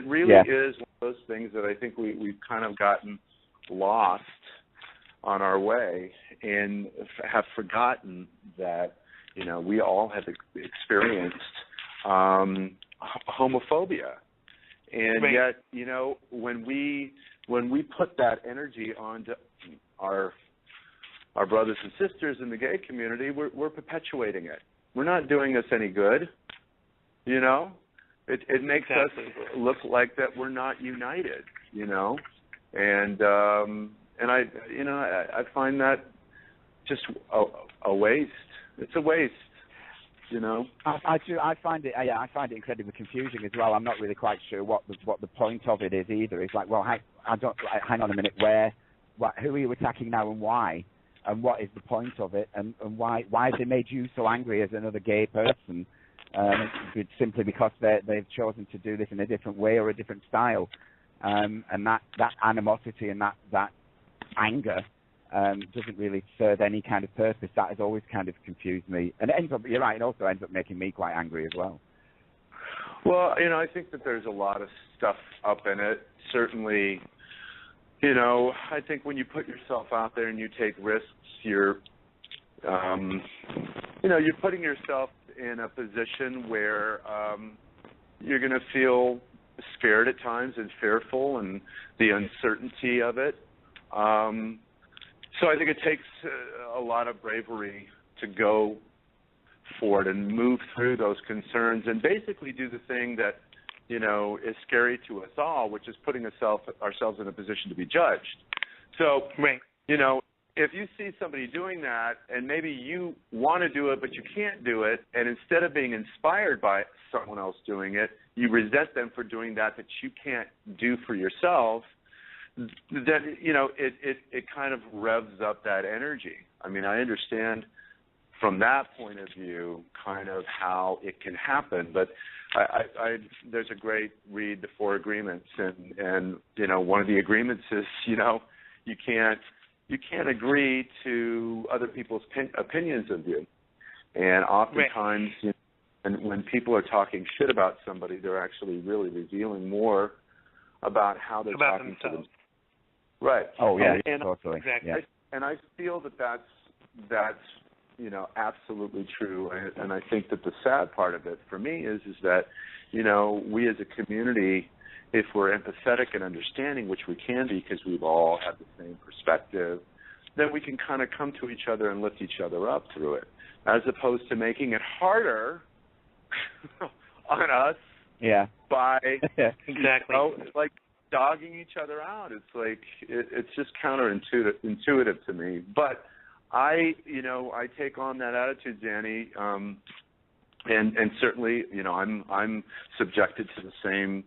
really is one of those things that I think we've kind of gotten lost on our way and have forgotten that, we all have experienced homophobia. And yet, when we put that energy onto our brothers and sisters in the gay community, we're perpetuating it. We're not doing us any good. It makes us look like that we're not united. And I find that just a waste. It's a waste. I find it incredibly confusing as well. I'm not really quite sure what the point of it is either. It's like, well, hang on a minute, who are you attacking now and why? And what is the point of it? And why have they made you so angry as another gay person? Simply because they've chosen to do this in a different way or a different style. And that animosity and that anger doesn't really serve any kind of purpose. That has always kind of confused me. And you're right, it also ends up making me quite angry as well. Well, I think that there's a lot of stuff up in it. Certainly, I think when you put yourself out there and you take risks, you're putting yourself in a position where you're going to feel scared at times and fearful and the uncertainty of it. So I think it takes a lot of bravery to go for it and move through those concerns and basically do the thing that, is scary to us all, which is putting ourselves in a position to be judged. So, right. If you see somebody doing that and maybe you want to do it but you can't do it, and instead of being inspired by someone else doing it, you resent them for doing that you can't do for yourself, then, it kind of revs up that energy. I mean, I understand from that point of view kind of how it can happen, but there's a great read, The Four Agreements, and one of the agreements is, you can't agree to other people's opinions of you. And oftentimes, and when people are talking shit about somebody, they're actually really revealing more about how they're about talking themselves. to them. Right. Oh, yeah, and totally. Exactly. And I feel that's absolutely true. And I think that the sad part of it for me is that, we as a community, if we're empathetic and understanding, which we can be because we've all had the same perspective, then we can kind of come to each other and lift each other up through it, as opposed to making it harder on us by exactly like dogging each other out. It's like it's just counterintuitive to me. But I take on that attitude, Danny, and certainly, I'm subjected to the same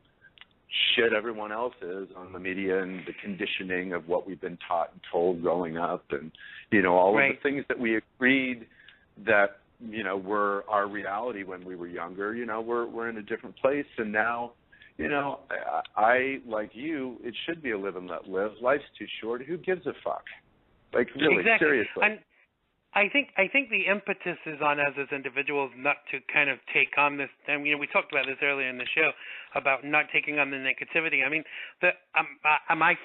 shit everyone else is on the media and the conditioning of what we've been taught and told growing up, and all of the things that we agreed that were our reality when we were younger. We're in a different place, and now I, like you, it should be a live and let live. Life's too short. Who gives a fuck? Like, really, exactly. seriously. And I think the impetus is on us as individuals not to kind of take on this. And we talked about this earlier in the show about not taking on the negativity. I mean, the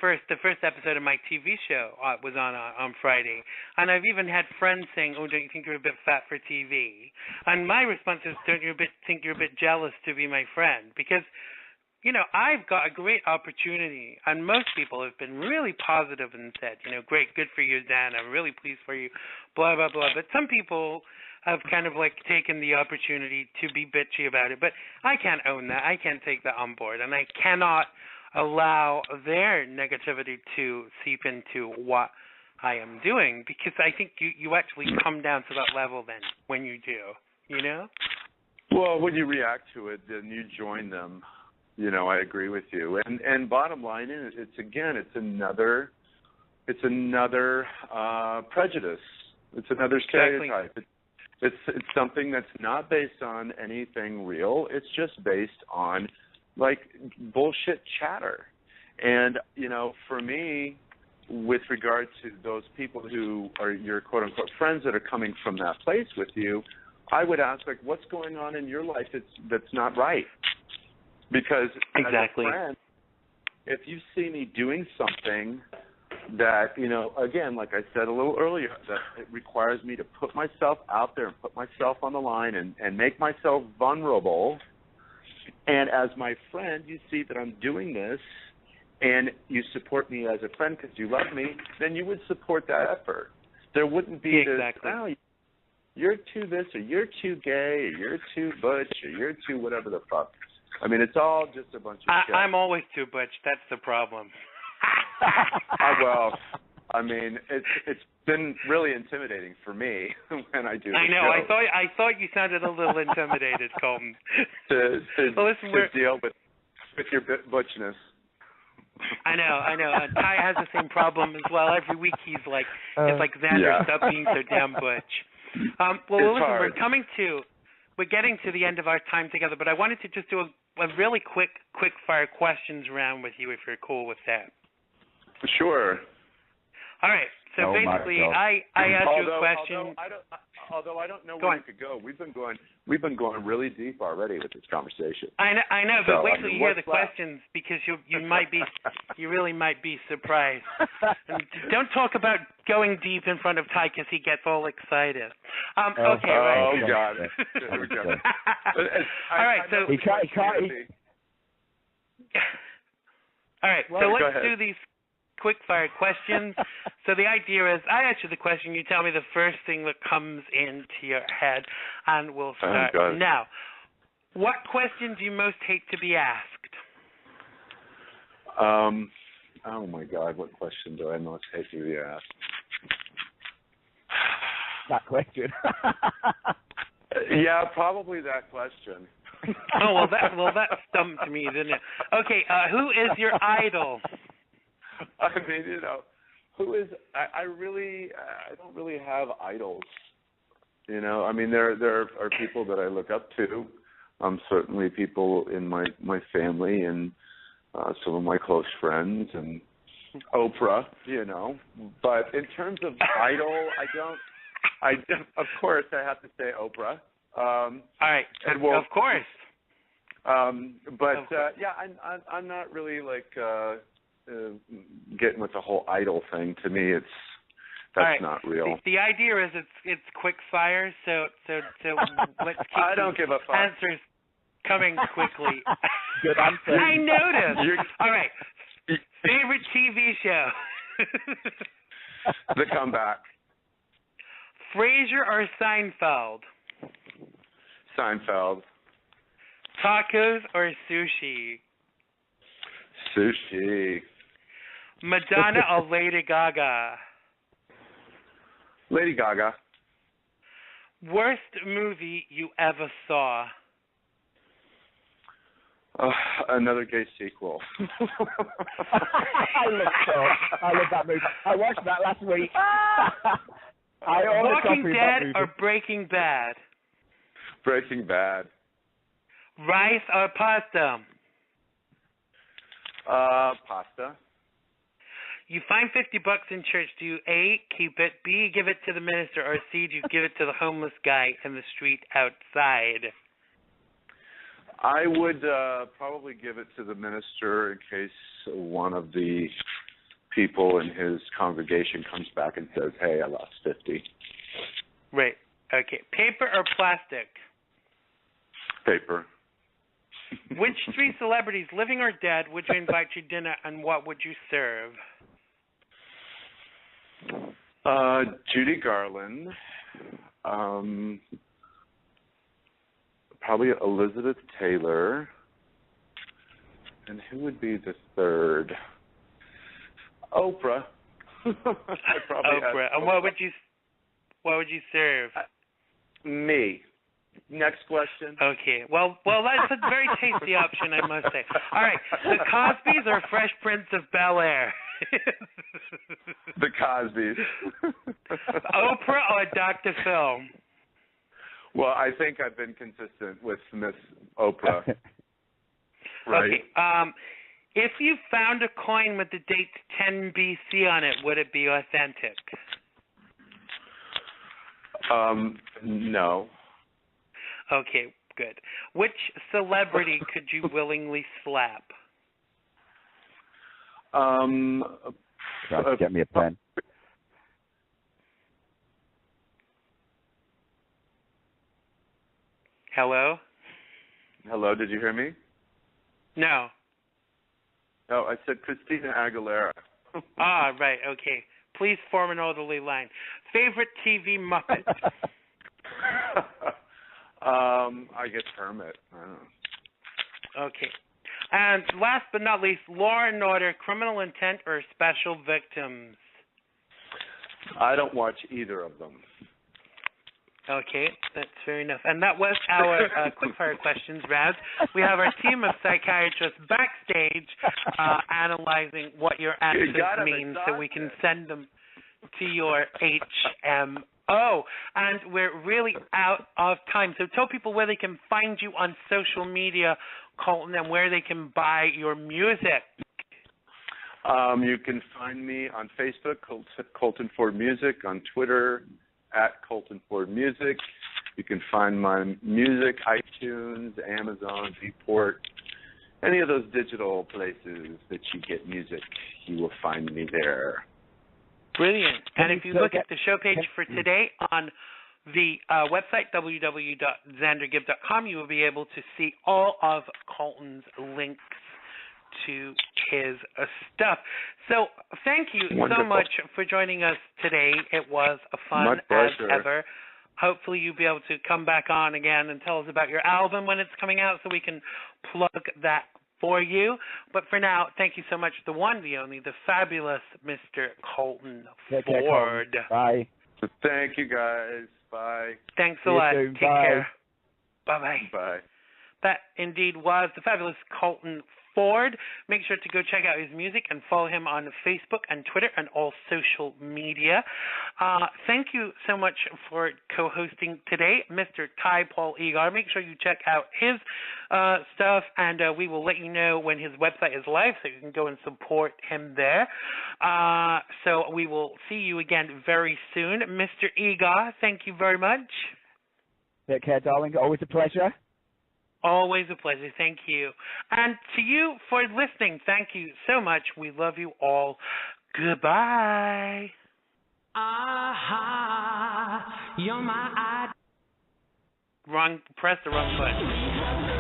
first episode of my TV show was on Friday, and I've even had friends saying, "Oh, don't you think you're a bit fat for TV?" And my response is, "Don't you think you're a bit jealous to be my friend?" Because I've got a great opportunity, and most people have been really positive and said, great, good for you, Dan, I'm really pleased for you, blah, blah, blah. But some people have kind of taken the opportunity to be bitchy about it. But I can't own that. I can't take that on board, and I cannot allow their negativity to seep into what I am doing, because I think you actually come down to that level then when you do, Well, when you react to it, then you join them. I agree with you. And bottom line is, it's another prejudice. It's another stereotype. Exactly. It's something that's not based on anything real. It's just based on bullshit chatter. And for me, with regard to those people who are your quote unquote friends that are coming from that place with you, I would ask, what's going on in your life that's not right? Because exactly. as a friend, if you see me doing something that, again, like I said a little earlier, that it requires me to put myself out there and put myself on the line and make myself vulnerable, and as my friend, you see that I'm doing this and you support me as a friend because you love me, then you would support that effort. There wouldn't be exactly. this, you're too this, or you're too gay, or you're too butch, or you're too whatever the fuck. I mean, it's all just a bunch of shit. I'm always too butch. That's the problem. Well, I mean, it's been really intimidating for me when I do the I know. show. I thought you sounded a little intimidated, Colton. to deal with your butchness. I know. Tyhe has the same problem as well. Every week he's like, it's like, Xander, stop being so damn butch. Well, listen, hard. we're getting to the end of our time together, but I wanted to just do a really quick fire questions round with you, if you're cool with that. Sure. All right. So basically, I asked you a question. although I don't know Go where on. we could go. We've been going really deep already with this conversation. I know, So, but wait till you hear the what's left? questions, because you really might be surprised. And don't talk about going deep in front of Ty, because he gets all excited. Okay, right. Oh God. Here we go. All right, so He can't. all right, Well, so go let's ahead. do these quick fire questions. So the idea is I ask you the question, you tell me the first thing that comes into your head, and we'll start God. now. What question do you most hate to be asked? Oh my God, what question do I most hate to be asked? That question. Yeah, probably that question. Oh, that stumped me, didn't it? Okay, who is your idol? I mean, who is? I don't really have idols. I mean, there are people that I look up to. Certainly people in my family and some of my close friends and Oprah. But in terms of idol, of course, I have to say Oprah. All right, and well, of course. But yeah, I'm not really like getting with the whole idol thing. To me, that's right. not real. The idea is it's quick fire, so let's keep I don't give a fuck. answers coming quickly. Good answer. I noticed. All right. Favorite TV show? The Comeback. Frasier or Seinfeld? Seinfeld. Tacos or sushi? Sushi. Madonna or Lady Gaga? Lady Gaga. Worst movie you ever saw? Another gay sequel. I love that movie. I watched that last week. I own a Walking copy of that Dead movie. or Breaking Bad? Breaking Bad. Rice or pasta? Pasta. You find $50 in church. Do you A, keep it, B, give it to the minister, or C, do you give it to the homeless guy in the street outside? I would probably give it to the minister in case one of the people in his congregation comes back and says, "Hey, I lost 50." Right. Okay. Paper or plastic? Paper. Which three celebrities, living or dead, would you invite to dinner, and what would you serve? Judy Garland. Probably Elizabeth Taylor. And who would be the third? Oprah. Oprah. And what would you serve? Me. Next question. Okay. Well, that's a very tasty option, I must say. All right. The Cosbys or Fresh Prince of Bel-Air? The Cosbys. Oprah or Dr. Phil? Well, I think I've been consistent with Miss Oprah. Right. Okay. If you found a coin with the date 10 BC on it, would it be authentic? No. Okay, good. Which celebrity could you willingly slap? Get me a pen. Hello? Hello, did you hear me? No. Oh, I said Christina Aguilera. Ah, right, okay. Please form an orderly line. Favorite TV Muppet? I guess Hermit. I don't know. Okay. And last but not least, Law and Order, Criminal Intent, or Special Victims? I don't watch either of them. Okay, that's fair enough. And that was our quickfire questions round. We have our team of psychiatrists backstage analyzing what your answers mean so we can send them to your HMO. And we're really out of time. So tell people where they can find you on social media, Colton, and where they can buy your music. You can find me on Facebook, ColtonFordMusic, on Twitter, at ColtonFordMusic. You can find my music, iTunes, Amazon, Beatport, any of those digital places that you get music, you will find me there. Brilliant. And if you look at the show page for today on the website, www.xandergibb.com, you will be able to see all of Colton's links to his stuff. So thank you so much for joining us today. It was fun as ever. Hopefully you'll be able to come back on again and tell us about your album when it's coming out so we can plug that for you. But for now, thank you so much, the one, the only, the fabulous Mr. Colton Ford. Bye. Thank you, guys. Bye. Thanks a lot. Take care. Bye-bye. Bye. That indeed was the fabulous Colton Ford. Make sure to go check out his music and follow him on Facebook and Twitter and all social media. Thank you so much for co-hosting today, Mr. Tyhe Paul Egar. Make sure you check out his stuff, and we will let you know when his website is live so you can go and support him there. So we will see you again very soon. Mr. Egar, thank you very much. Take care, darling. Always a pleasure. Always a pleasure. Thank you. And to you for listening, thank you so much. We love you all. Goodbye. You're my press the wrong button.